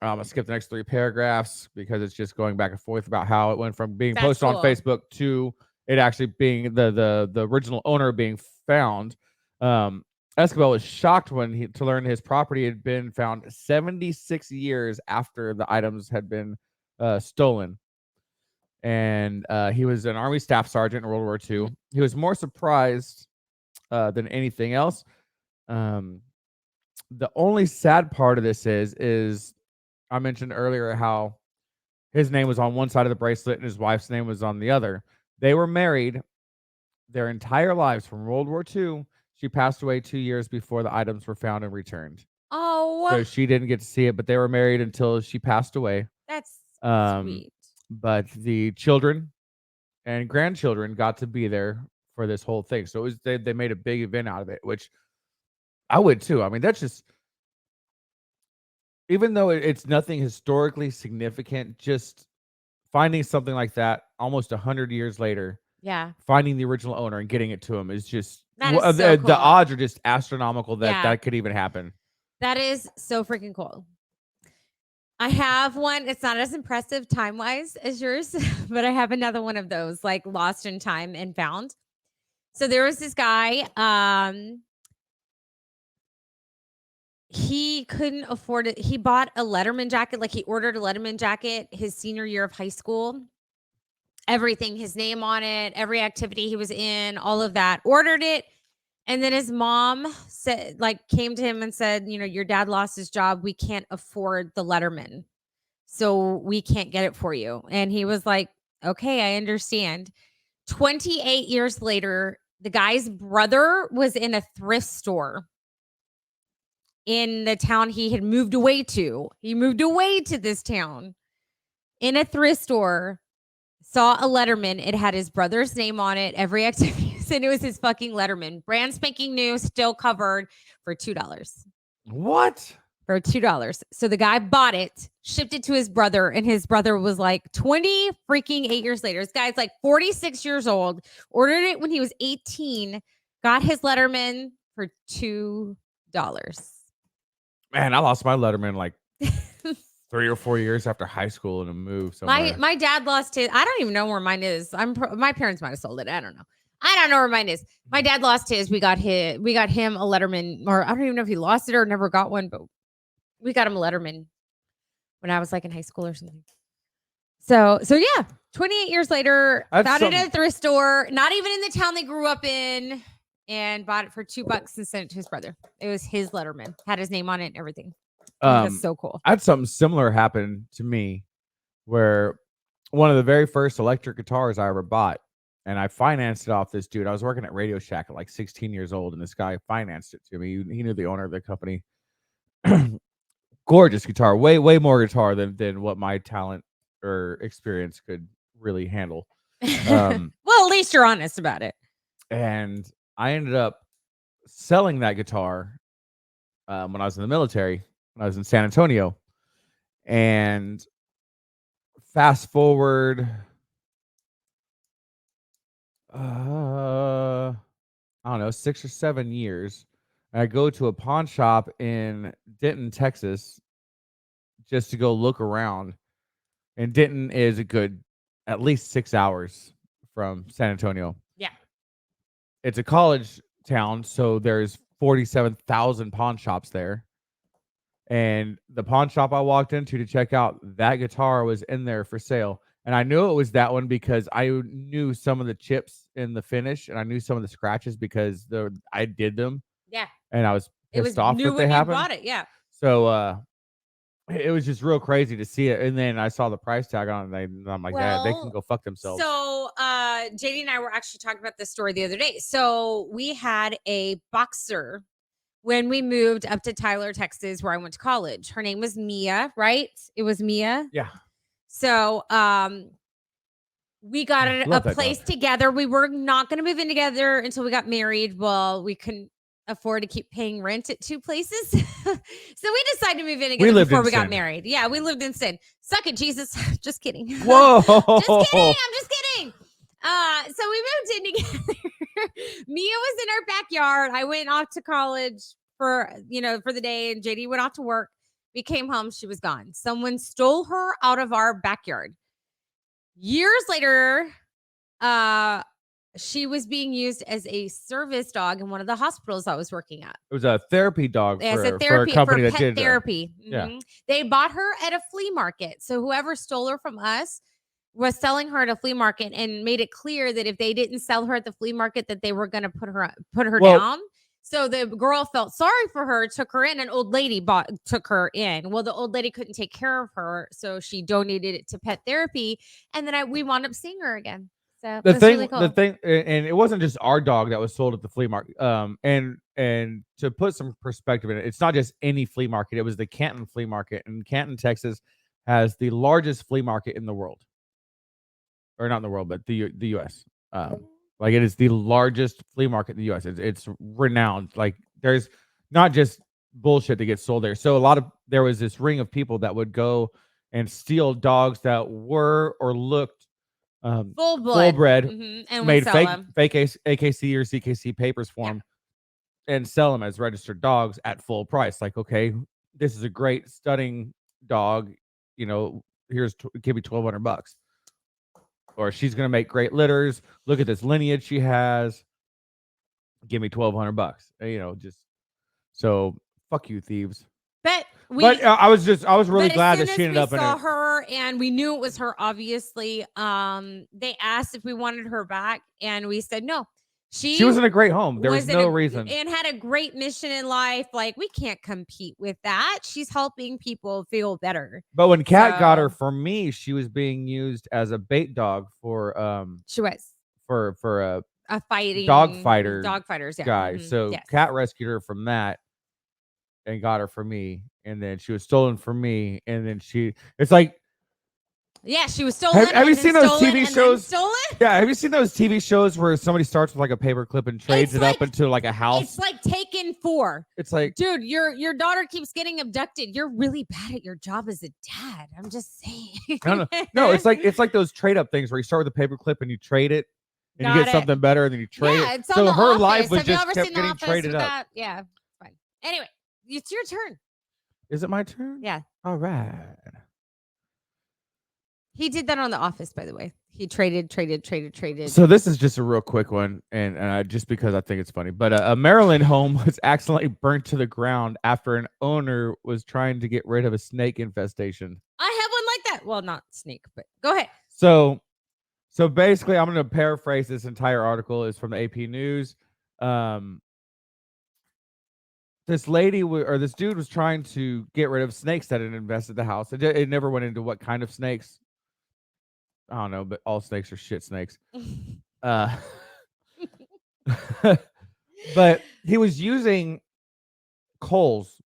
I'm gonna skip the next 3 paragraphs because it's just going back and forth about how it went from being That's posted cool. on Facebook to it actually being the original owner being found. Escobel was shocked to learn his property had been found 76 years after the items had been stolen. And he was an Army staff sergeant in World War II. He was more surprised than anything else. The only sad part of this is I mentioned earlier how his name was on one side of the bracelet and his wife's name was on the other. They were married their entire lives from World War II. She passed away 2 years before the items were found and returned. Oh, So she didn't get to see it, but they were married until she passed away. that's Um, sweet. But the children and grandchildren got to be there for this whole thing. So it was they made a big event out of it, which I would too. I mean, that's just, even though it's nothing historically significant, just finding something like that almost 100 years later, Yeah. finding the original owner and getting it to him is just That is so cool. the odds are just astronomical that Yeah. that could even happen. That is so freaking cool. I have one. It's not as impressive time-wise as yours, but I have another one of those, like lost in time and found. So there was this guy. He couldn't afford it. He bought a Letterman jacket, like he ordered a Letterman jacket his senior year of high school. Everything, his name on it, every activity he was in, all of that. Ordered it. And then his mom said, like, came to him and said, you know, your dad lost his job. We can't afford the Letterman. So we can't get it for you. And he was like, Okay, I understand. 28 years later, the guy's brother was in a thrift store in the town he had moved away to. He moved away to this town in a thrift store, saw a Letterman. It had his brother's name on it, every activity, and it was his fucking Letterman. Brand spanking new, still covered for $2. What? For $2. So the guy bought it, shipped it to his brother, and his brother was like 20 freaking 8 years later. This guy's like 46 years old, ordered it when he was 18, got his Letterman for $2. Man, I lost my Letterman like 3 or 4 years after high school in a move somewhere. My dad lost his. I don't even know where mine is. My parents might have sold it. I don't know. I don't know where mine is. My dad lost his. We got him a Letterman, or I don't even know if he lost it or never got one, but we got him a Letterman when I was like in high school or something. So yeah, 28 years later, found it at a thrift store, not even in the town they grew up in, and bought it for $2 and sent it to his brother. It was his Letterman, had his name on it and everything. That's so cool. I had something similar happen to me where one of the very first electric guitars I ever bought, and I financed it off this dude. I was working at Radio Shack at like 16 years old, and this guy financed it to me. He knew the owner of the company. Gorgeous guitar, way more guitar than what my talent or experience could really handle. Well, at least you're honest about it. And I ended up selling that guitar when I was in the military, when I was in San Antonio. And fast forward, I don't know, 6 or 7 years. I go to a pawn shop in Denton, Texas, just to go look around. And Denton is a good at least 6 hours from San Antonio. Yeah. It's a college town, so there's 47,000 pawn shops there. And the pawn shop I walked into to check out, that guitar was in there for sale. And I knew it was that one because I knew some of the chips in the finish, and I knew some of the scratches because I did them. Yeah. And I was pissed off that they happened. Bought it, yeah. So it was just real crazy to see it. And then I saw the price tag on it, and I'm like, they can go fuck themselves. So JD and I were actually talking about this story the other day. So we had a boxer when we moved up to Tyler, Texas, where I went to college. Her name was Mia, right? It was Mia. Yeah. So we got a place together. We were not going to move in together until we got married. Well, we couldn't afford to keep paying rent at two places. So we decided to move in together before we got married. Yeah, we lived in sin. Suck it, Jesus. Just kidding. Whoa. Just kidding. I'm just kidding. So we moved in together. Mia was in our backyard. I went off to college for the day, and JD went off to work. We came home. She was gone. Someone stole her out of our backyard. Years later, she was being used as a service dog in one of the hospitals I was working at. It was a therapy dog for a company for that pet did therapy. Yeah. Mm-hmm. They bought her at a flea market. So whoever stole her from us was selling her at a flea market and made it clear that if they didn't sell her at the flea market, that they were going to put her down. So the girl felt sorry for her, took her in. An old lady took her in. Well, the old lady couldn't take care of her, so she donated it to pet therapy. And then we wound up seeing her again. So really cool. The thing, and it wasn't just our dog that was sold at the flea market. And to put some perspective in it, it's not just any flea market. It was the Canton flea market, and Canton, Texas, has the largest flea market in the world, or not in the world, but the U.S. Like, it is the largest flea market in the U.S. It's renowned. Like, there's not just bullshit that gets sold there. So there was this ring of people that would go and steal dogs that were or looked full bred, mm-hmm. and made fake AKC or CKC papers for them, and sell them as registered dogs at full price. Like, okay, this is a great stunning dog. Here's give me $1,200. Or she's gonna make great litters. Look at this lineage she has. Give me $1,200. Just so fuck you, thieves. But I was really glad that she ended up in it. We saw her, and we knew it was her. Obviously, they asked if we wanted her back, and we said no. She was in a great home. There was in no reason. and had a great mission in life. Like, we can't compete with that. She's helping people feel better. But when Kat got her So- for me, she was being used as a bait dog for She was for a fighting dog fighters yeah. guy. Mhm, So yes. Kat rescued her from that and got her for me, and then she was stolen from me, and then it's like, Yeah, she was stolen. have you seen those TV shows? Stolen? Yeah, have you seen those TV shows where somebody starts with like a paper clip and trades It's it up like- into like a house? It's like Taken 4. It's like, Dude, your daughter keeps getting abducted. You're really bad at your job as a dad. I'm just saying. no, it's like those trade up things where you start with a paper clip and you trade it, and you Got get it. something better, and then you trade Yeah, it. it's on So The her Office. life was Have you just ever kept seen The getting Office traded with up. that? Yeah, fine. Anyway, it's your turn. Is it my turn? Yeah. All right. He did that on The Office, by the way. He traded. So this is just a real quick one, and just because I think it's funny. But a Maryland home was accidentally burnt to the ground after an owner was trying to get rid of a snake infestation. I have one like that. Well, not snake, but go ahead. So basically, I'm going to paraphrase this entire article. Is from the AP News. This lady or this dude was trying to get rid of snakes that had infested the house. It never went into what kind of snakes. I don't know, but all snakes are shit snakes. But he was using coals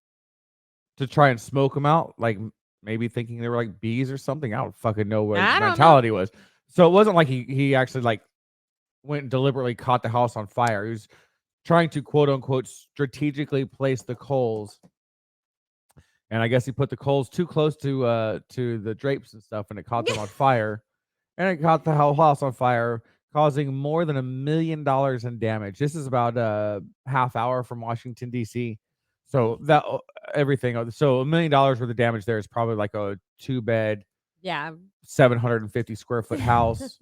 to try and smoke them out, like maybe thinking they were like bees or something. I don't fucking know what I his don't mentality was. So it wasn't like he actually like went and deliberately caught the house on fire. He was trying to quote unquote strategically place the coals. And I guess he put the coals too close to the drapes and stuff, and it caught them on fire. And it caught the whole house on fire, causing more than $1 million in damage. This is about a half hour from Washington, D.C. So that everything. So $1 million worth of damage there is probably like a 2-bed, Yeah. 750 square foot house.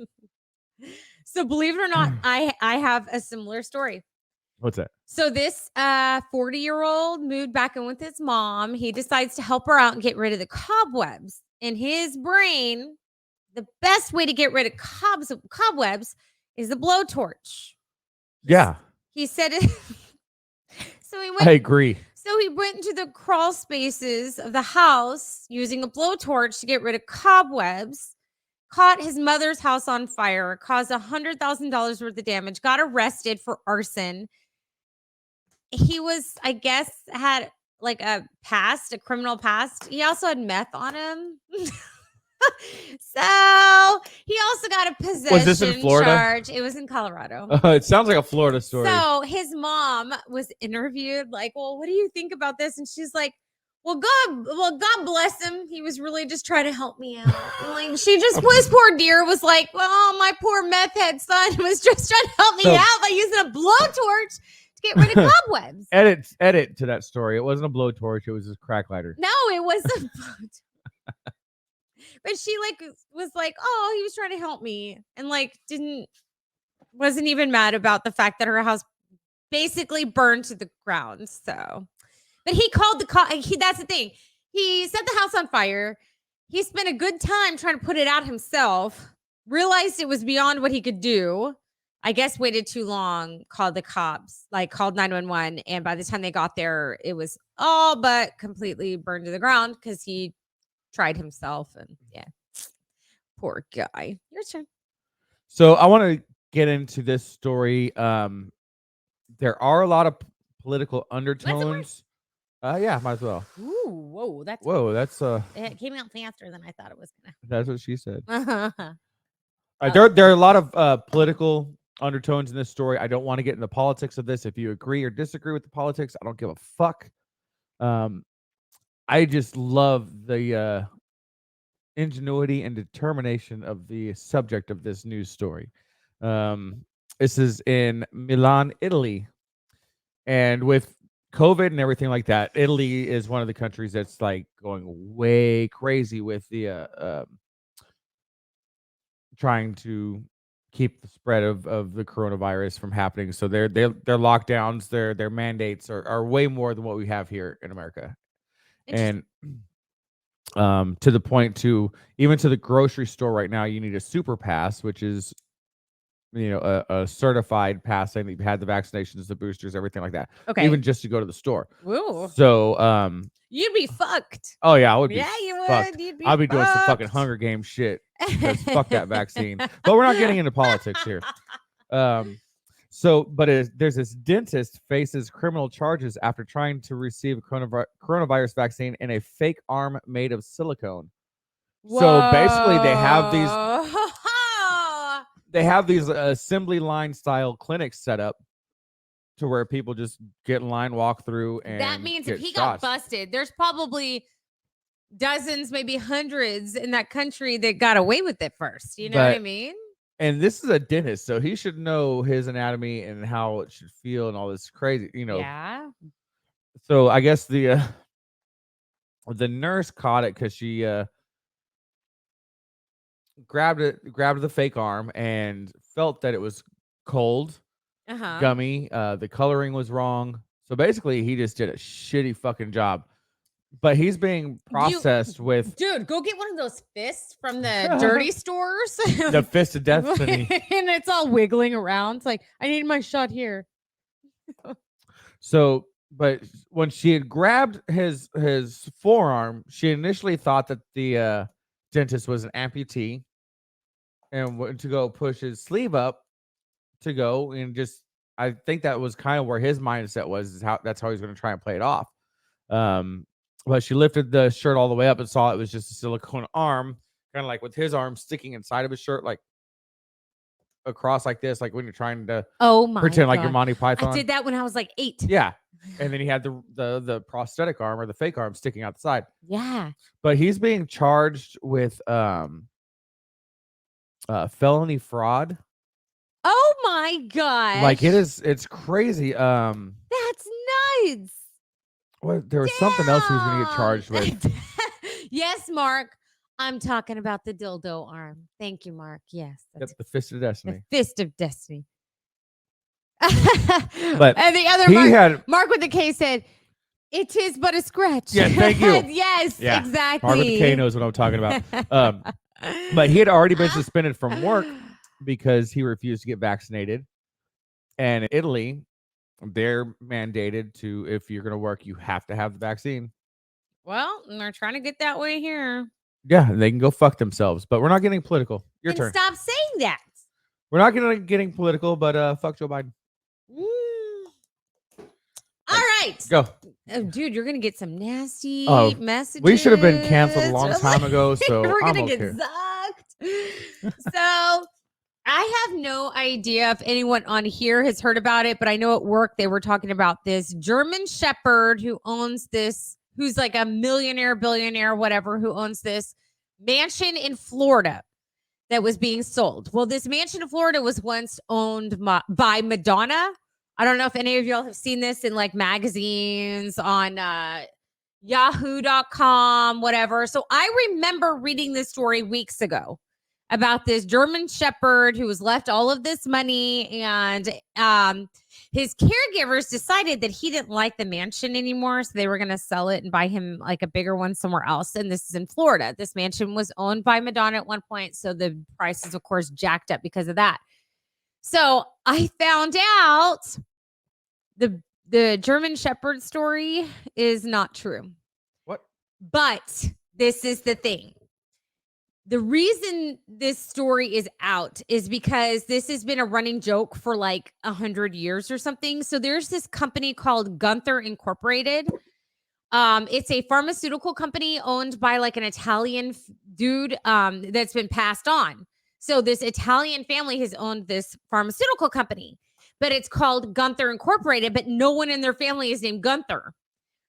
So believe it or not, I have a similar story. What's that? So this 40-year-old moved back in with his mom. He decides to help her out and get rid of the cobwebs. In his brain, the best way to get rid of cobwebs is the blowtorch. Yeah, He said it. So he went. I agree. So he went into the crawl spaces of the house using a blowtorch to get rid of cobwebs. Caught his mother's house on fire. Caused $100,000 worth of damage. Got arrested for arson. He was, I guess, had like a criminal past. He also had meth on him. So he also got a possession Was this in Florida? charge. It was in Colorado. It sounds like a Florida story. So his mom was interviewed, like, well, what do you think about this? And she's like, well, God bless him. He was really just trying to help me out. And like, his poor dear was like, well, my poor meth head son was just trying to help me out by using a blowtorch to get rid of cobwebs. Edit to that story. It wasn't a blowtorch. It was his crack lighter. No, it was a blowtorch. But she was like, oh, he was trying to help me, and like wasn't even mad about the fact that her house basically burned to the ground. So, but he called that's the thing. He set the house on fire. He spent a good time trying to put it out himself. Realized it was beyond what he could do. I guess waited too long. Called the cops. Called 911. And by the time they got there, it was all but completely burned to the ground because he tried himself, and yeah, poor guy. Your turn. So I want to get into this story. There are a lot of political undertones. Yeah, might as well. Ooh, whoa, that's It came out faster than I thought it was that's what she said. gonna. There are a lot of political undertones in this story. I don't want to get into the politics of this. If you agree or disagree with the politics, I don't give a fuck. I just love the ingenuity and determination of the subject of this news story. This is in Milan, Italy. And with COVID and everything like that, Italy is one of the countries that's like going way crazy with the trying to keep the spread of the coronavirus from happening. So their lockdowns, their mandates are way more than what we have here in America. And to the point even to the grocery store right now, you need a super pass, which is a certified pass saying that you had the vaccinations, the boosters, everything like that. Okay. Even just to go to the store. Woo. So, You'd be fucked. oh yeah, I would be Yeah, you fucked. would. You'd be I'd be doing some fucking fucked. Hunger Game shit because fuck that vaccine. But we're not getting into politics here. There's this dentist faces criminal charges after trying to receive a coronavirus vaccine in a fake arm made of silicone. So basically, they have these assembly line style clinics set up to where people just get in line, walk through, and that means if he shots. got busted, there's probably dozens, maybe hundreds in that country that got away with it first. You know what I mean? And this is a dentist, so he should know his anatomy and how it should feel and all this crazy, Yeah. So I guess the nurse caught it because she grabbed the fake arm and felt that it was cold, gummy. The coloring was wrong. So basically, he just did a shitty fucking job. But he's being processed with... Dude, go get one of those fists from the dirty stores. The fist of destiny. And it's all wiggling around. It's like, I need my shot here. So, but when she had grabbed his forearm, she initially thought that the dentist was an amputee and went to go push his sleeve up to go and just... I think that was kind of where his mindset was, that's how he's going to try and play it off. But she lifted the shirt all the way up and saw it was just a silicone arm, kind of like with his arm sticking inside of his shirt, like across like this, like when you're trying to pretend like you're Monty Python. I did that when I was like 8. Yeah. And then he had the prosthetic arm or the fake arm sticking out the side. Yeah. But he's being charged with felony fraud. Oh my god. Like it's crazy. That's nuts. What, there was something else he was going to get charged with. Yes, Mark. I'm talking about the dildo arm. Thank you, Mark. Yes. That's the fist of destiny. The fist of destiny. But and the other Mark with the K said, "It is but a scratch." Yeah, thank you. Yes, yeah, exactly. Mark with the K knows what I'm talking about. But he had already been suspended from work because he refused to get vaccinated. And in Italy, they're mandated to, if you're going to work, you have to have the vaccine. Well, they're trying to get that way here. Yeah, they can go fuck themselves. But we're not getting political. Your turn. Stop saying that. We're not getting political, but fuck Joe Biden. All right. Go. Oh, dude, you're going to get some nasty messages. We should have been canceled a long time ago, so we're I'm going to okay. get zucked. So I have no idea if anyone on here has heard about it, but I know at work they were talking about this German Shepherd who owns this, who's like a millionaire, billionaire, whatever, who owns this mansion in Florida that was being sold. Well, this mansion in Florida was once owned by Madonna. I don't know if any of y'all have seen this in like magazines on yahoo.com, whatever. So I remember reading this story weeks ago about this German Shepherd who was left all of this money, and his caregivers decided that he didn't like the mansion anymore, so they were going to sell it and buy him like a bigger one somewhere else. And this is in Florida. This mansion was owned by Madonna at one point, so the prices, of course, jacked up because of that. So I found out the German Shepherd story is not true. What? But this is the thing. The reason this story is out is because this has been a running joke for like 100 years or something. So there's this company called Gunther Incorporated. It's a pharmaceutical company owned by like an Italian dude that's been passed on. So this Italian family has owned this pharmaceutical company, but it's called Gunther Incorporated, but no one in their family is named Gunther.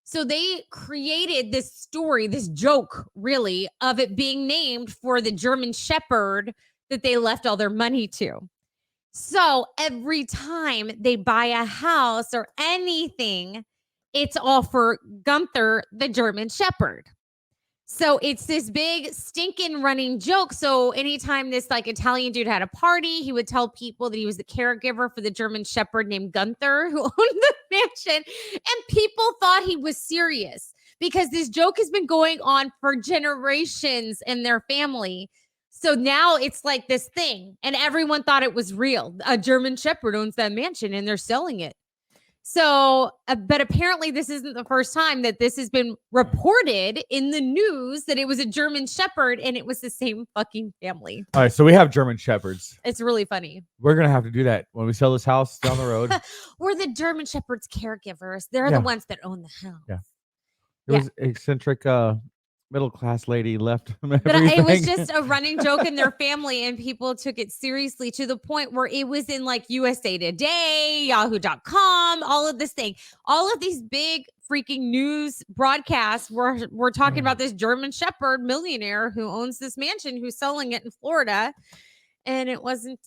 So they created this story, this joke, really, of it being named for the German Shepherd that they left all their money to. So every time they buy a house or anything, it's all for Gunther, the German Shepherd. So it's this big stinking running joke. So anytime this like Italian dude had a party, he would tell people that he was the caregiver for the German Shepherd named Gunther who owned the mansion. And people thought he was serious because this joke has been going on for generations in their family. So now it's like this thing, and everyone thought it was real. A German Shepherd owns that mansion, and they're selling it. So, but apparently this isn't the first time that this has been reported in the news that it was a German Shepherd and it was the same fucking family. All right, so we have German Shepherds. It's really funny. We're gonna have to do that when we sell this house down the road. We're the German Shepherd's caregivers. They're the ones that own the house. Yeah. It was eccentric middle class lady left. But it was just a running joke in their family, and people took it seriously to the point where it was in like USA Today, Yahoo.com, all of this thing. All of these big freaking news broadcasts were talking about this German Shepherd millionaire who owns this mansion who's selling it in Florida. And it was a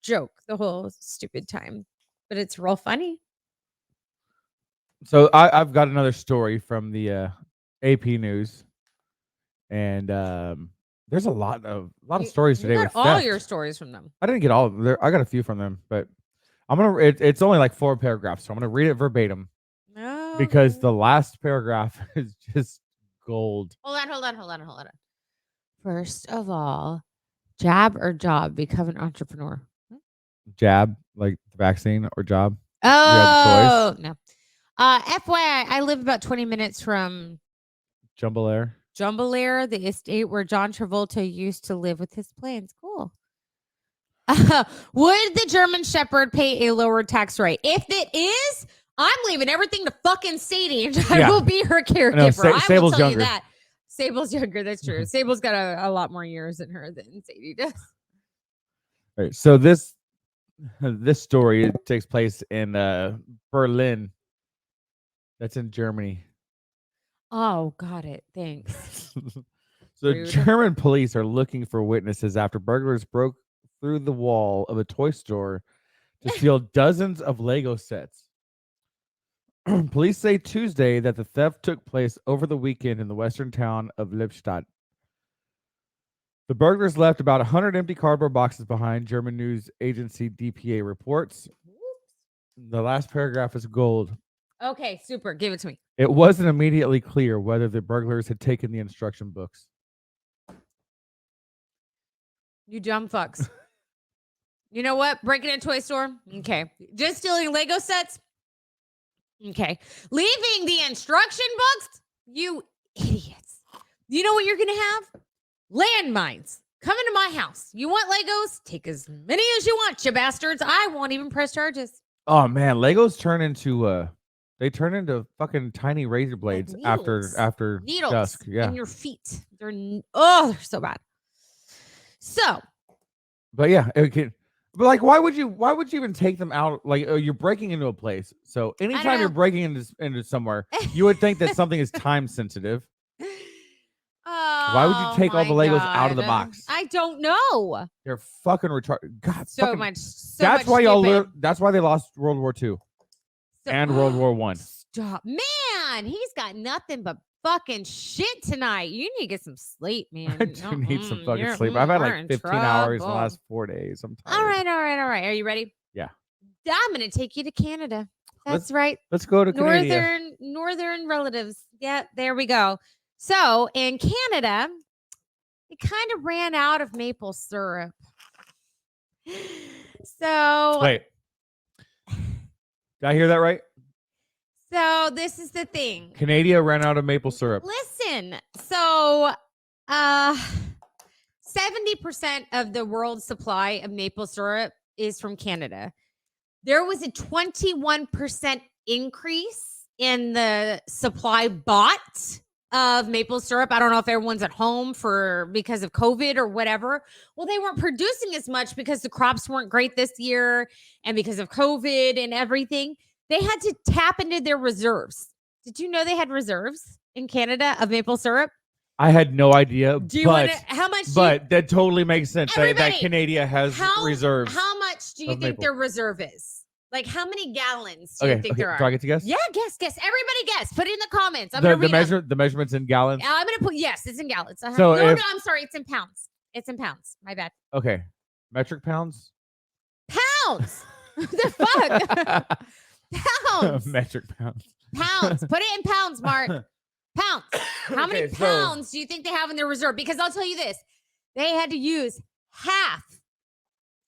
joke the whole stupid time. But it's real funny. So I've got another story from the AP News, and there's a lot of stories today. You with got all theft. your stories from them. I didn't get all of them. I got a few from them, but I'm gonna. It's only like 4 paragraphs, so I'm gonna read it verbatim because the last paragraph is just gold. Hold on. First of all, jab or job, become an entrepreneur. Jab, like the vaccine, or job. Oh no. FYI, I live about 20 minutes from Jambalaya, the estate where John Travolta used to live with his planes. Cool. Would the German Shepherd pay a lower tax rate? If it is, I'm leaving everything to fucking Sadie, and I will be her caregiver. I will tell you that. Sable's younger. That's true. Sable's got a lot more years in her than Sadie does. All right. So this story takes place in Berlin. That's in Germany. Oh, got it. Thanks. So Rude. German police are looking for witnesses after burglars broke through the wall of a toy store to steal dozens of Lego sets. Police say Tuesday that the theft took place over the weekend in the western town of Lippstadt. The burglars left about 100 empty cardboard boxes behind, German news agency DPA reports. The last paragraph is gold. Okay, super. Give it to me. It wasn't immediately clear whether the burglars had taken the instruction books. You dumb fucks. You know what? Breaking a toy store? Okay. Just stealing Lego sets? Okay. Leaving the instruction books? You idiots. You know what you're going to have? Landmines. Come into my house. You want Legos? Take as many as you want, you bastards. I won't even press charges. Oh, man. Legos turn into... They turn into fucking tiny razor blades after needles dusk. Yeah, in your feet. They're so bad. So, but yeah, okay. But like, why would you even take them out? Like, you're breaking into a place, so anytime you're breaking into somewhere, you would think that something is time sensitive. Why would you take all the Legos out of the box? I don't know. They're fucking retarded. God, so much. That's why y'all. That's why they lost World War II. And World War I. Stop. Man, he's got nothing but fucking shit tonight. You need to get some sleep, man. I do need some fucking sleep. I've had like 15 hours in the last 4 days. I'm tired. All right. Are you ready? Yeah. I'm going to take you to Canada. That's right. Let's go to Canada. Northern relatives. Yeah, there we go. So in Canada, it kind of ran out of maple syrup. So wait. Did I hear that right? So this is the thing. Canada ran out of maple syrup. Listen, so 70% of the world's supply of maple syrup is from Canada. There was a 21% increase in the supply bought of maple syrup. I don't know if everyone's at home because of COVID or whatever. Well, they weren't producing as much because the crops weren't great this year and because of COVID and everything. They had to tap into their reserves. Did you know they had reserves in Canada of maple syrup? I had no idea. How much? But that totally makes sense that Canada has reserves. How much do you think their reserve is? Like, how many gallons do you think there are? Do I get to guess? Yeah, guess. Everybody guess. Put it in the comments. The measurements in gallons? I'm going to put, yes, it's in gallons. So no, I'm sorry. It's in pounds. It's in pounds. My bad. Okay. Metric pounds? Pounds. The fuck? Pounds. Metric pounds. Pounds. Put it in pounds, Mark. Pounds. How many pounds do you think they have in their reserve? Because I'll tell you this. They had to use half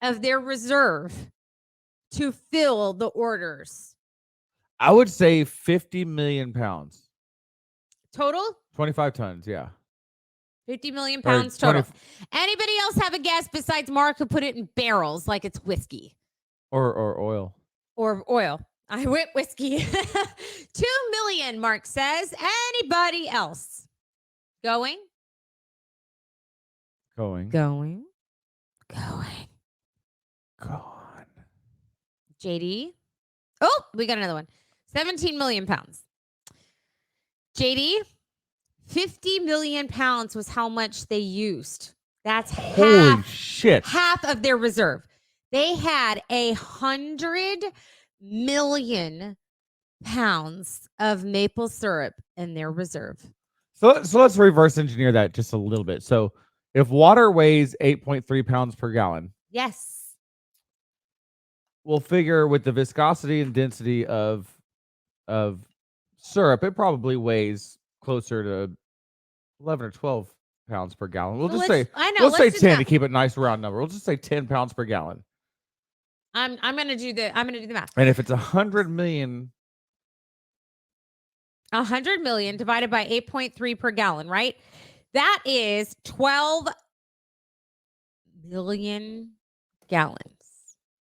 of their reserve to fill the orders. I would say 50 million pounds. Total? 25 tons, yeah. 50 million Or pounds 20 total. Anybody else have a guess besides Mark who put it in barrels like it's whiskey? Or oil. Or oil. I went whiskey. 2 million, Mark says. Anybody else? Going? Going. Going. Gone. JD? Oh, we got another one. 17 million pounds. JD, 50 million pounds was how much they used. That's Holy shit. half of their reserve. They had 100 million pounds of maple syrup in their reserve. So let's reverse engineer that just a little bit. So if water weighs 8.3 pounds per gallon, Yes. we'll figure with the viscosity and density of syrup, it probably weighs closer to 11 or 12 pounds per gallon. We'll just say let's say 10 to keep it nice round number. We'll just say 10 pounds per gallon. I'm gonna do the math. And if it's 100 million, 100 million divided by 8.3 per gallon, right? That is 12 million gallons.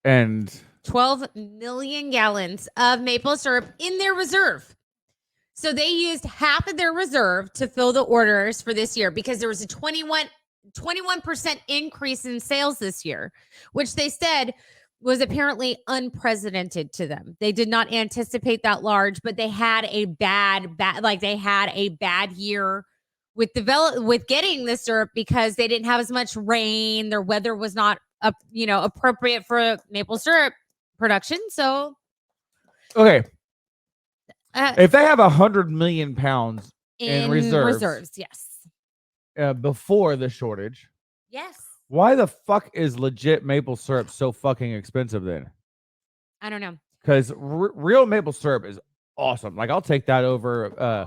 and 12 million gallons of maple syrup in their reserve. So they used half of their reserve to fill the orders for this year because there was a 21% increase in sales this year, which they said was apparently unprecedented to them. They did not anticipate that large, but they had a bad year with getting the syrup because they didn't have as much rain. Their weather was not appropriate for maple syrup production. So okay, if they have 100 million pounds in reserves, yes, before the shortage, yes. why the fuck is legit maple syrup so fucking expensive then? I don't know. Because real maple syrup is awesome. Like I'll take that over.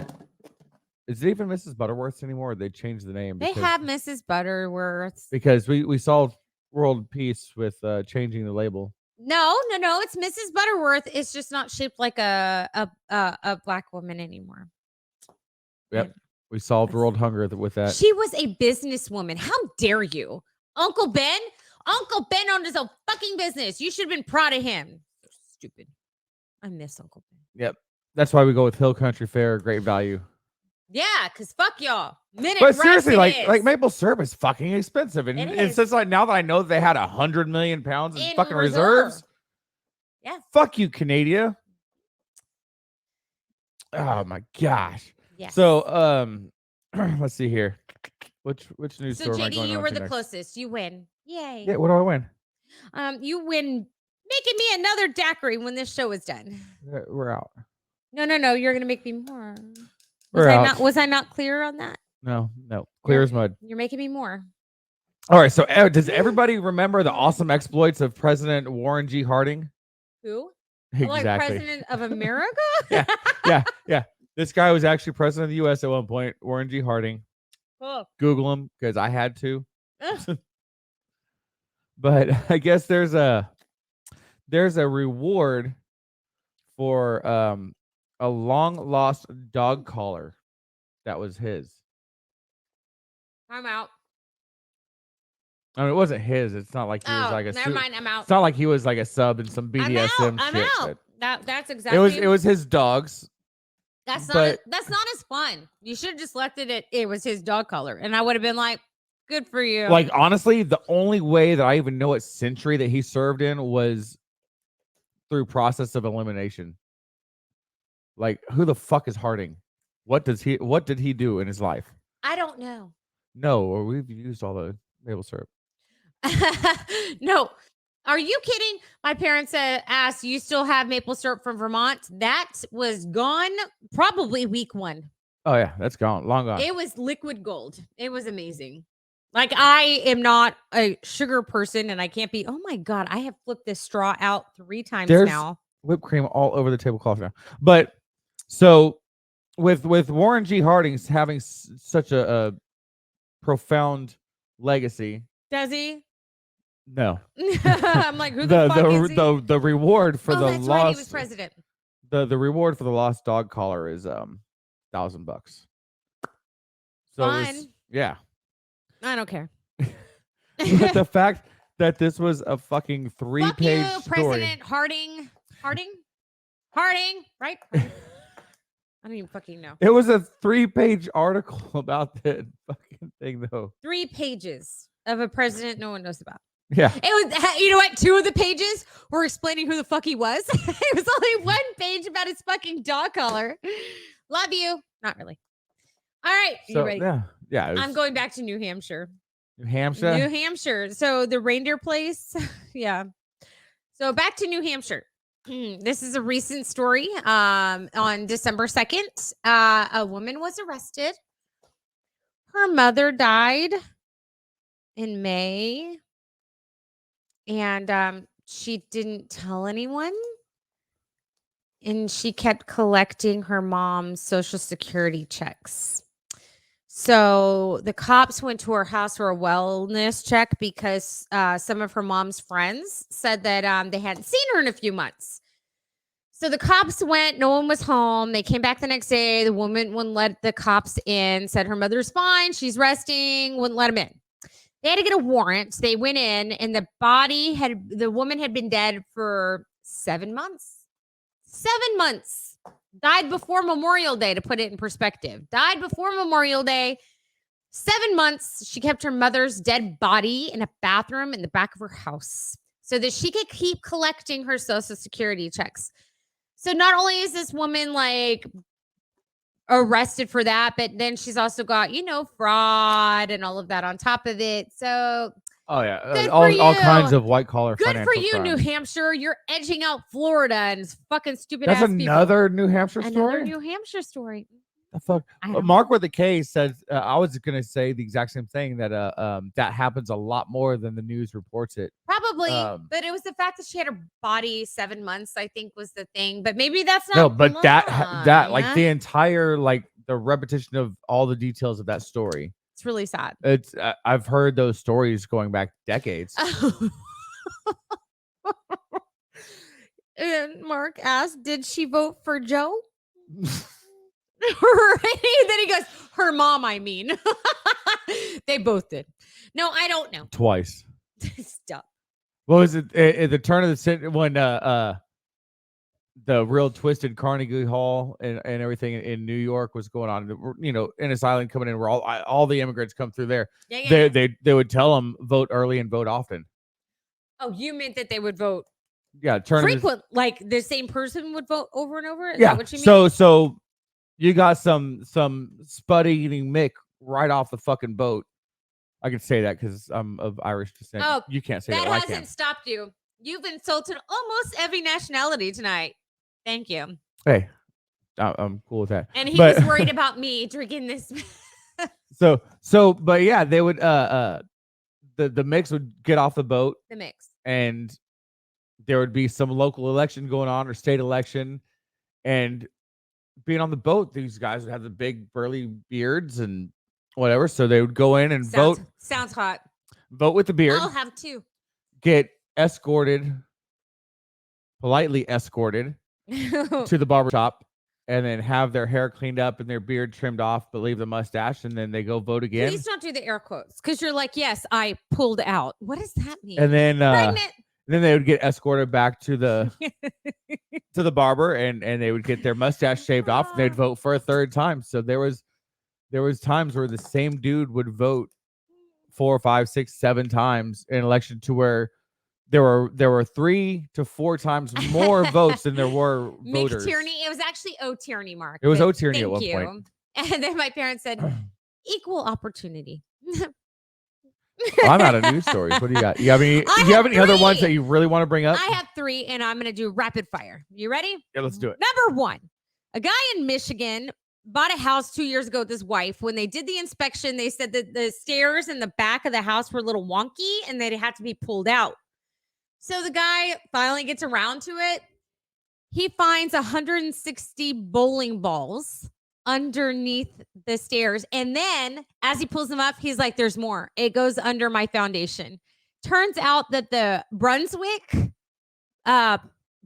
Is it even Mrs. Butterworth's anymore? Or they changed the name. They have Mrs. Butterworth. Because we solved world peace with changing the label. No. It's Mrs. Butterworth. It's just not shaped like a black woman anymore. Yep. We solved world hunger with that. She was a businesswoman. How dare you? Uncle Ben owned his own fucking business. You should have been proud of him. Stupid. I miss Uncle Ben. Yep. That's why we go with Hill Country Fair, great value. Yeah, because fuck y'all. But seriously, like maple syrup is fucking expensive. And since like now that I know they had 100 million pounds in fucking reserves. Yeah. Fuck you, Canada. Oh my gosh. Yes. So let's see here. Which news story am I JD, going you on were to the next? closest. You win. Yay. Yeah, what do I win? You win making me another daiquiri when this show is done. We're out. No. You're gonna make me more. Was I not clear on that? No. Clear as mud. You're making me more. All right. So does everybody remember the awesome exploits of President Warren G. Harding? Who? Exactly. Like President of America? Yeah. This guy was actually president of the U.S. at one point. Warren G. Harding. Oh. Google him because I had to. But I guess there's a reward for a long lost dog collar that was his. I'm out. I mean, it wasn't his. It's not like he was like a. Never mind. I'm out. It's not like he was like a sub in some BDSM I'm shit. out. That's exactly. It was his dogs. That's not as fun. You should have just left it was his dog collar, and I would have been like, good for you. Like honestly, the only way that I even know what century that he served in was through process of elimination. Like, who the fuck is Harding? What did he do in his life? I don't know. No, or we've used all the maple syrup. No. Are you kidding? My parents asked, you still have maple syrup from Vermont? That was gone probably week 1. Oh, yeah. That's gone. Long gone. It was liquid gold. It was amazing. Like, I am not a sugar person, and I can't be. Oh, my God. I have flipped this straw out 3 times now. Whipped cream all over the tablecloth now. But so with Warren G. Harding having such a profound legacy. Does he? No. I'm like, who the fuck is he? The reward for the that's lost right. He was president. the reward for the lost dog collar is $1,000. So it was, Fine. yeah. I don't care. But the fact that this was a fucking 3-page Fuck you, story. President Harding, right? I don't even fucking know. It was a 3-page article about the fucking thing, though. 3 pages of a president no one knows about. Yeah. It was, you know what? 2 of the pages were explaining who the fuck he was. It was only 1 page about his fucking dog collar. Love you. Not really. All right. So, you ready? Yeah. I'm going back to New Hampshire. New Hampshire. New Hampshire. So the reindeer place. Yeah. So back to New Hampshire. This is a recent story. On December 2nd, a woman was arrested. Her mother died in May. And she didn't tell anyone. And she kept collecting her mom's Social Security checks. So the cops went to her house for a wellness check because some of her mom's friends said that they hadn't seen her in a few months. So the cops went, no one was home. They came back the next day. The woman wouldn't let the cops in, said her mother's fine, she's resting, wouldn't let them in. They had to get a warrant. They went in, and the woman had been dead for 7 months. 7 months. Died before Memorial Day, to put it in perspective. Died before Memorial Day. 7 months. She kept her mother's dead body in a bathroom in the back of her house so that she could keep collecting her Social Security checks. So not only is this woman like arrested for that, but then she's also got, fraud and all of that on top of it. So Oh yeah, good all for kinds you. of white collar. Good for financial you, crime. New Hampshire. You're edging out Florida and fucking stupid That's ass another New Hampshire people. story. Another New Hampshire story. The fuck. Mark with the K says I was gonna say the exact same thing, that that happens a lot more than the news reports it. Probably, but it was the fact that she had her body 7 months, I think, was the thing. But maybe that's not. No, but long. that like the entire the repetition of all the details of that story. It's really sad. It's I've heard those stories going back decades. And Mark asked, "Did she vote for Joe?" Then he goes, "Her mom, I mean." They both did. No, I don't know. Twice. Stop. What was it at the turn of the century when the real twisted Carnegie Hall and everything in New York was going on? Ennis Island coming in, where all the immigrants come through there. Yeah. They would tell them vote early and vote often. Oh, you meant that they would vote? Yeah, frequent, like the same person would vote over and over. Is that what you mean? So you got some spud eating Mick right off the fucking boat. I can say that because I'm of Irish descent. Oh, you can't say that. That hasn't stopped you. You've insulted almost every nationality tonight. Thank you. Hey, I'm cool with that. And he was worried about me drinking this. But yeah, they would the mix would get off the boat. The mix. And there would be some local election going on or state election, and being on the boat, these guys would have the big burly beards and whatever. So they would go in and vote. Sounds hot. Vote with the beard. I'll have 2. Get politely escorted to the barber shop, and then have their hair cleaned up and their beard trimmed off, but leave the mustache, and then they go vote again. Please don't do the air quotes, because you're like, yes, I pulled out. What does that mean? And then pregnant. Then they would get escorted back to the to the barber, and they would get their mustache shaved off, and they'd vote for a third time. So there was times where the same dude would vote 4, 5, 6, 7 times in an election, to where there were 3 to 4 times more votes than there were voters. Tierney. It was actually O Tierney, Mark. It was O Tierney at one point. And then my parents said, equal opportunity. Well, I'm out of news stories. What do you got? You have any other ones that you really want to bring up? I have 3, and I'm going to do rapid fire. You ready? Yeah, let's do it. Number 1, a guy in Michigan bought a house 2 years ago with his wife. When they did the inspection, they said that the stairs in the back of the house were a little wonky and they had to be pulled out. So the guy finally gets around to it. He finds 160 bowling balls underneath the stairs. And then as he pulls them up, he's like, there's more. It goes under my foundation. Turns out that the Brunswick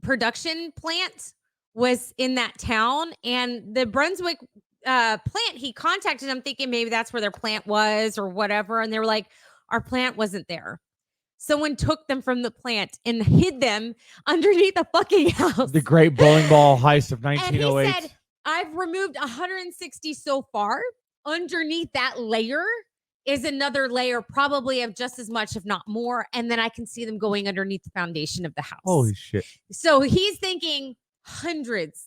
production plant was in that town. And the Brunswick plant, he contacted them thinking maybe that's where their plant was or whatever. And they were like, our plant wasn't there. Someone took them from the plant and hid them underneath a fucking house. The great bowling ball heist of And 1908. he said, I've removed 160 so far. Underneath that layer is another layer, probably of just as much, if not more. And then I can see them going underneath the foundation of the house. Holy shit. So he's thinking hundreds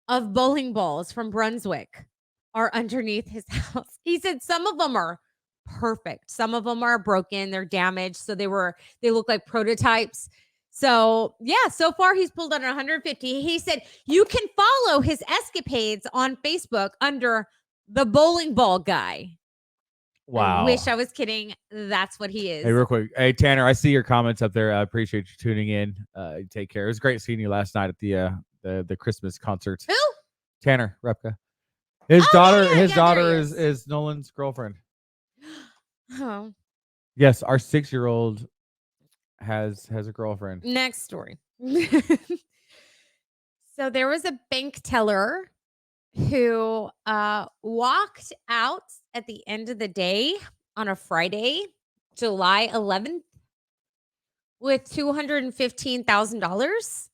of bowling balls from Brunswick are underneath his house. He said some of them are perfect. Some of them are broken, they're damaged. So they look like prototypes. So yeah, so far he's pulled out 150. He said you can follow his escapades on Facebook under the bowling ball guy. Wow. I wish I was kidding. That's what he is. Hey, real quick. Hey, Tanner, I see your comments up there. I appreciate you tuning in. Take care. It was great seeing you last night at the Christmas concert. Who? Tanner Repka. His daughter is Nolan's girlfriend. Oh. Yes, our 6-year-old has a girlfriend. Next story. So there was a bank teller who walked out at the end of the day on a Friday, July 11th, with $215,000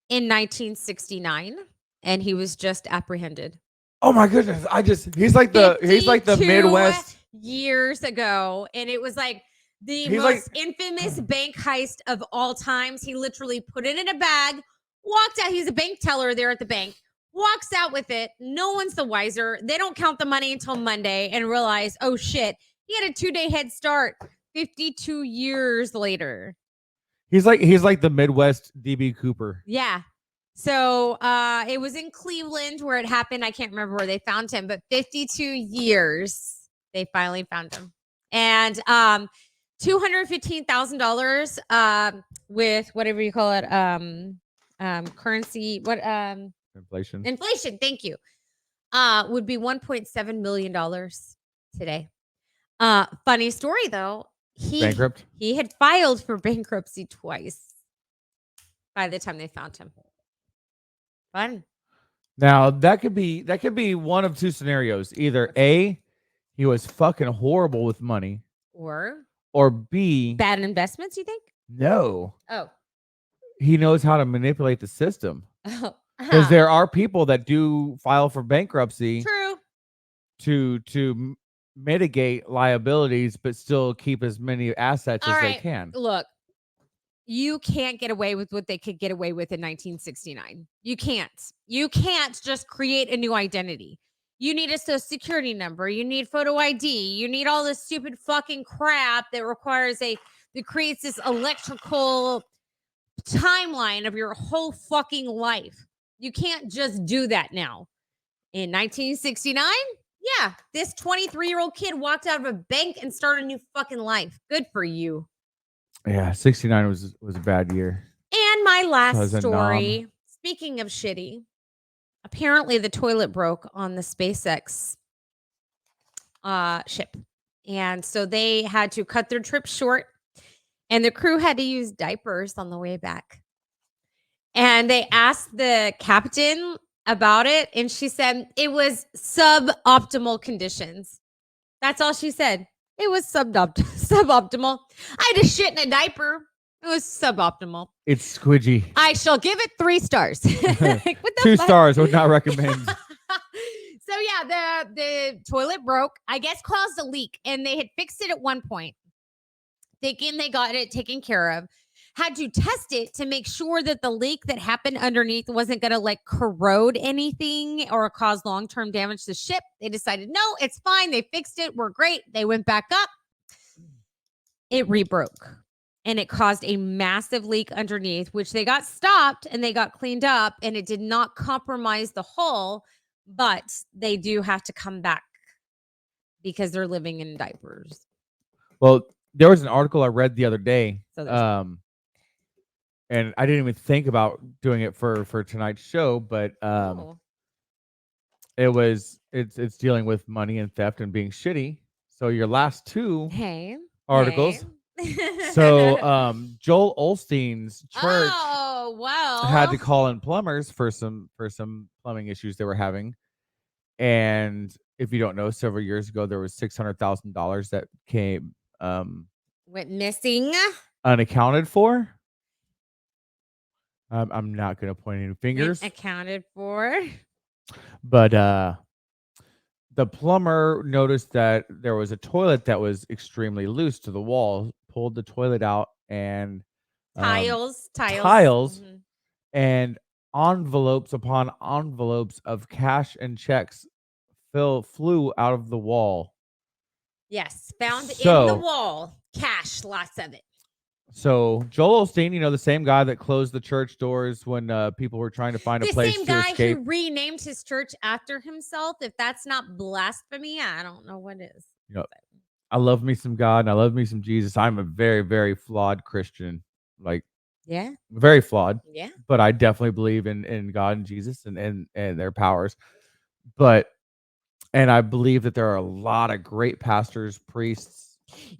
in 1969, and he was just apprehended. Oh my goodness! He's like the 52 Midwest. years ago, and it was like the He's most infamous bank heist of all times. He literally put it in a bag, walked out. He's a bank teller there at the bank, walks out with it. No one's the wiser. They don't count the money until Monday and realize, oh shit, he had a 2-day head start 52 years later. He's like the Midwest DB Cooper. Yeah. So it was in Cleveland where it happened. I can't remember where they found him, but 52 years they finally found him. And $215,000 with whatever you call it, currency, Inflation. Inflation, thank you. Would be $1.7 million today. Funny story though. Bankrupt. He had filed for bankruptcy twice by the time they found him. Fun. Now that could be one of two scenarios. Either A, he was fucking horrible with money, Or B, bad investments, you think? no, Oh. he knows how to manipulate the system. Oh. Because there are people that do file for bankruptcy True. to mitigate liabilities, but still keep as many assets as they can. Look, you can't get away with what they could get away with in 1969. You can't. You can't just create a new identity. You need a social security number. You need photo ID. You need all this stupid fucking crap that creates this electrical timeline of your whole fucking life. You can't just do that now. In 1969, yeah, this 23-year-old kid walked out of a bank and started a new fucking life. Good for you. Yeah, 69 was a bad year. And my last story, speaking of shitty, apparently the toilet broke on the SpaceX ship. And so they had to cut their trip short, and the crew had to use diapers on the way back. And they asked the captain about it, and she said it was suboptimal conditions. That's all she said. It was suboptimal. I had to shit in a diaper. It was suboptimal. It's squidgy. I shall give it 3 stars. Like, what the 2 fuck? stars would not recommend. So yeah, the toilet broke. I guess caused a leak, and they had fixed it at one point, thinking they got it taken care of. Had to test it to make sure that the leak that happened underneath wasn't going to like corrode anything or cause long-term damage to the ship. They decided, no, it's fine. They fixed it. We're great. They went back up. It rebroke, and it caused a massive leak underneath, which they got stopped and they got cleaned up, and it did not compromise the hull, but they do have to come back because they're living in diapers. Well, there was an article I read the other day. So and I didn't even think about doing it for tonight's show, but it's dealing with money and theft and being shitty. So your last two Hey. articles. Hey. So Joel Olstein's church Oh, well. had to call in plumbers for some plumbing issues they were having. And if you don't know, several years ago there was $600,000 that came Went missing. unaccounted for. I'm not going to point any fingers, Went accounted for. but the plumber noticed that there was a toilet that was extremely loose to the wall, pulled the toilet out, and Tiles. tiles and envelopes upon envelopes of cash and checks flew out of the wall. Yes, found in the So- wall. Cash, lots of it. So Joel Osteen, the same guy that closed the church doors when people were trying to find a The place same to guy escape. who renamed his church after himself. If that's not blasphemy, I don't know what is. I love me some God and I love me some Jesus. I'm a very, very flawed Christian, like Yeah, very flawed, yeah. but I definitely believe in God and Jesus and their powers. And I believe that there are a lot of great pastors, priests,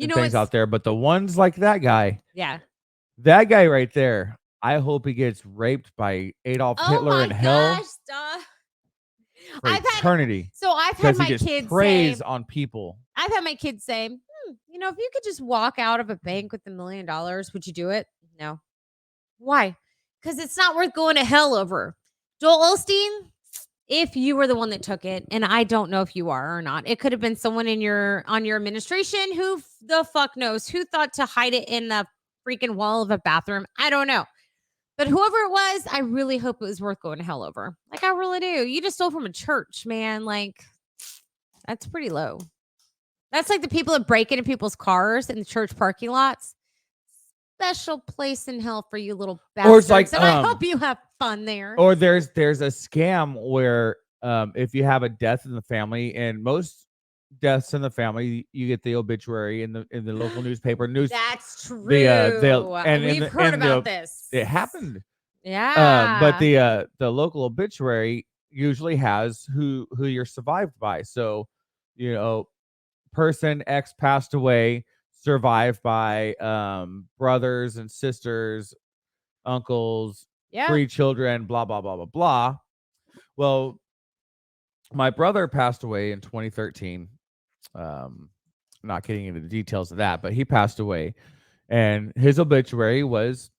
and things out there, but the ones like that guy right there, I hope he gets raped by Adolf Hitler in hell Stop. for I've had eternity my because he kids just preys say. on people. I've had my kids say, if you could just walk out of a bank with $1 million, would you do it? No. Why? Because it's not worth going to hell over. Joel Osteen, if you were the one that took it, and I don't know if you are or not, it could have been someone on your administration who the fuck knows who thought to hide it in the freaking wall of a bathroom. I don't know. But whoever it was, I really hope it was worth going to hell over. Like, I really do. You just stole from a church, man. Like, that's pretty low. That's like the people that break into people's cars in the church parking lots. Special place in hell for you little bastards. Or it's like, and I hope you have fun there. Or there's a scam where if you have a death in the family, and most deaths in the family, you get the obituary in the local newspaper. That's true. We've heard about this. It happened. Yeah. But the local obituary usually has who you're survived by. So, person X passed away, survived by brothers and sisters, uncles, 3 children, blah blah blah blah blah. Well, my brother passed away in 2013. Not getting into the details of that, but he passed away, and his obituary was,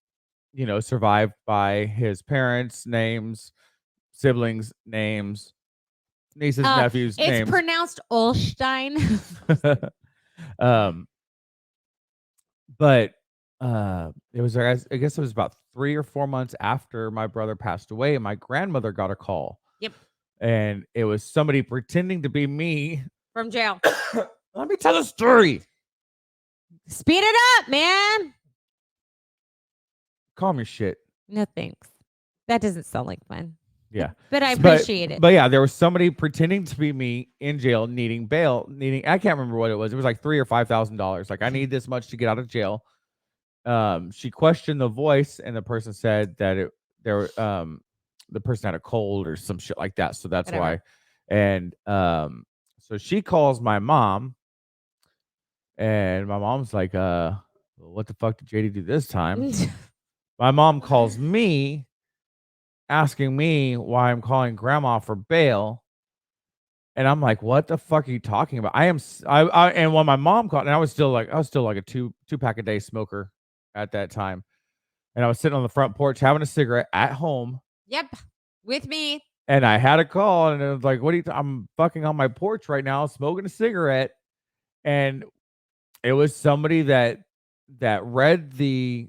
survived by his parents' names, siblings' names, nieces, nephews' it's names. pronounced Olstein. But it was, I guess it was about 3 or 4 months after my brother passed away, and my grandmother got a call. Yep. And it was somebody pretending to be me From jail. Let me tell a story. Speed it up, man. Calm your shit. No thanks. That doesn't sound like fun. Yeah. But I appreciate it. But yeah, there was somebody pretending to be me in jail, needing bail, I can't remember what it was. It was like $3,000 or $5,000. Like, I need this much to get out of jail. She questioned the voice, and the person said that the person had a cold or some shit like that. So that's why. And so she calls my mom, and my mom's like, what the fuck did JD do this time? My mom calls me, asking me why I'm calling grandma for bail. And I'm like, what the fuck are you talking about? And when my mom called, and I was still like a two pack a day smoker at that time. And I was sitting on the front porch having a cigarette at home. Yep. With me. And I had a call, and it was like, what are you, I'm fucking on my porch right now, smoking a cigarette. And it was somebody that read the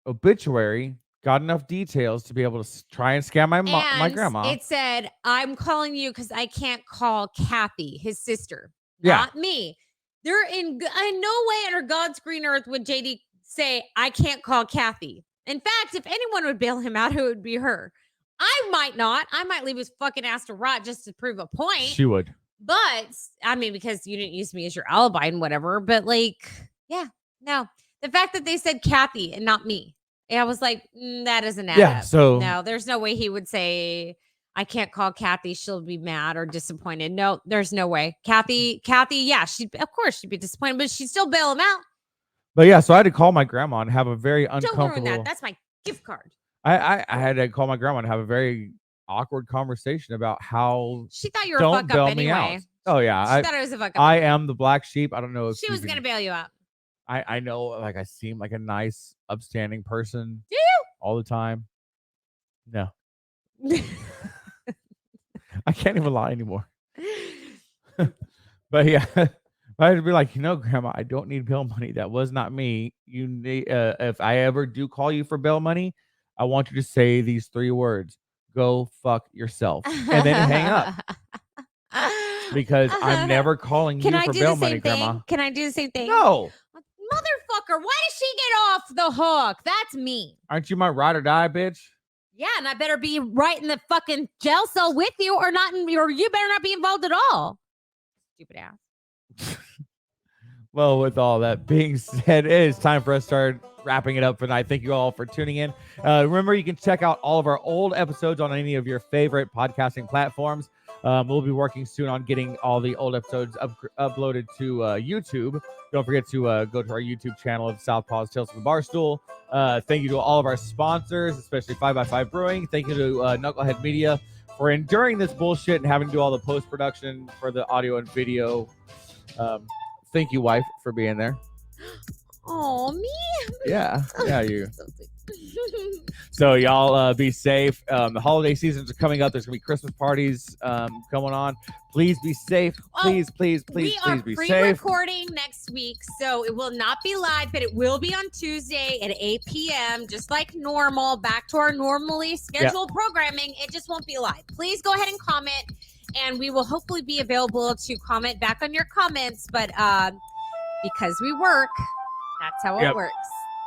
obituary, got enough details to be able to try and scam my grandma. It said, I'm calling you because I can't call Kathy, his sister, Yeah. not me. They're in no way under God's green earth would JD say, I can't call Kathy. In fact, if anyone would bail him out, it would be her. I might not. I might leave his fucking ass to rot just to prove a point. She would. But, I mean, because you didn't use me as your alibi and whatever. But, like, yeah, no. The fact that they said Kathy and not me. I was like, that doesn't add up. So no, there's no way he would say, I can't call Kathy. She'll be mad or disappointed. No, there's no way. Kathy, yeah, of course she'd be disappointed, but she'd still bail him out. But yeah, so I had to call my grandma and have a very Don't uncomfortable. ruin that. That's my gift card. I had to call my grandma and have a very awkward conversation about how She thought you were a don't fuck bail up me anyway. out. Oh yeah, She thought I was a fuck up. I am the black sheep. I don't know if She was can- gonna bail you out. I know, like I seem like a nice, upstanding person. Do you? All the time? No, I can't even lie anymore. But yeah, I had to be like, Grandma, I don't need bail money. That was not me. You need, if I ever do call you for bail money, I want you to say these 3 words: "Go fuck yourself," and then hang up. Because I'm never calling you for bail money, Grandma. Can I do the same thing? No. Motherfucker, why does she get off the hook? That's mean. Aren't you my ride or die, bitch? Yeah, and I better be right in the fucking jail cell with you, or you better not be involved at all. Stupid ass. Well, with all that being said, it is time for us to start wrapping it up for tonight. Thank you all for tuning in. Remember, you can check out all of our old episodes on any of your favorite podcasting platforms. We'll be working soon on getting all the old episodes uploaded to YouTube. Don't forget to go to our YouTube channel of Southpaw's Tales from the Barstool. Thank you to all of our sponsors, especially 5x5 Brewing. Thank you to Knucklehead Media for enduring this bullshit and having to do all the post-production for the audio and video. Thank you, wife, for being there. Oh, me? Yeah, you. So y'all be safe. The holiday seasons are coming up. There's gonna be Christmas parties going on. Please be safe. Please be safe. We are pre-recording next week, so it will not be live, but it will be on Tuesday at 8 p.m. just like normal, back to our normally scheduled programming. It just won't be live. Please go ahead and comment, and we will hopefully be available to comment back on your comments. But because we work, that's how it works.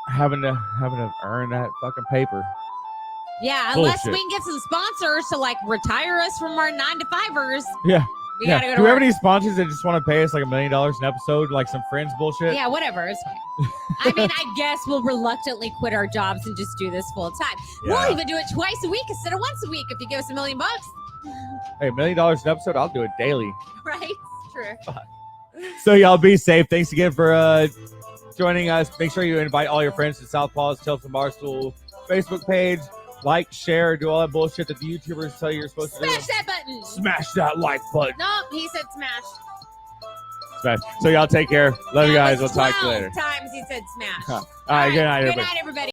Having to earn that fucking paper. Yeah, unless we can get some sponsors to like retire us from our 9-to-5ers. Yeah. We gotta go to Do we have work. any sponsors that just want to pay us like $1 million an episode, like some Friends bullshit? Yeah, whatever. It's fine. I mean, I guess we'll reluctantly quit our jobs and just do this full time. Yeah. We'll even do it twice a week instead of once a week if you give us $1 million. Hey, $1 million an episode, I'll do it daily. Right? True. So y'all be safe. Thanks again for joining us. Make sure you invite all your friends to Southpaw's Tales from Barstool Facebook page. Like, share, do all that bullshit that the YouTubers tell you you're supposed to do. Smash that button. Smash that like button. No, he said smash. Smash. So y'all take care. Love you guys. We'll talk to you later. 12 times he said smash. All right, good night, everybody. Good night, everybody.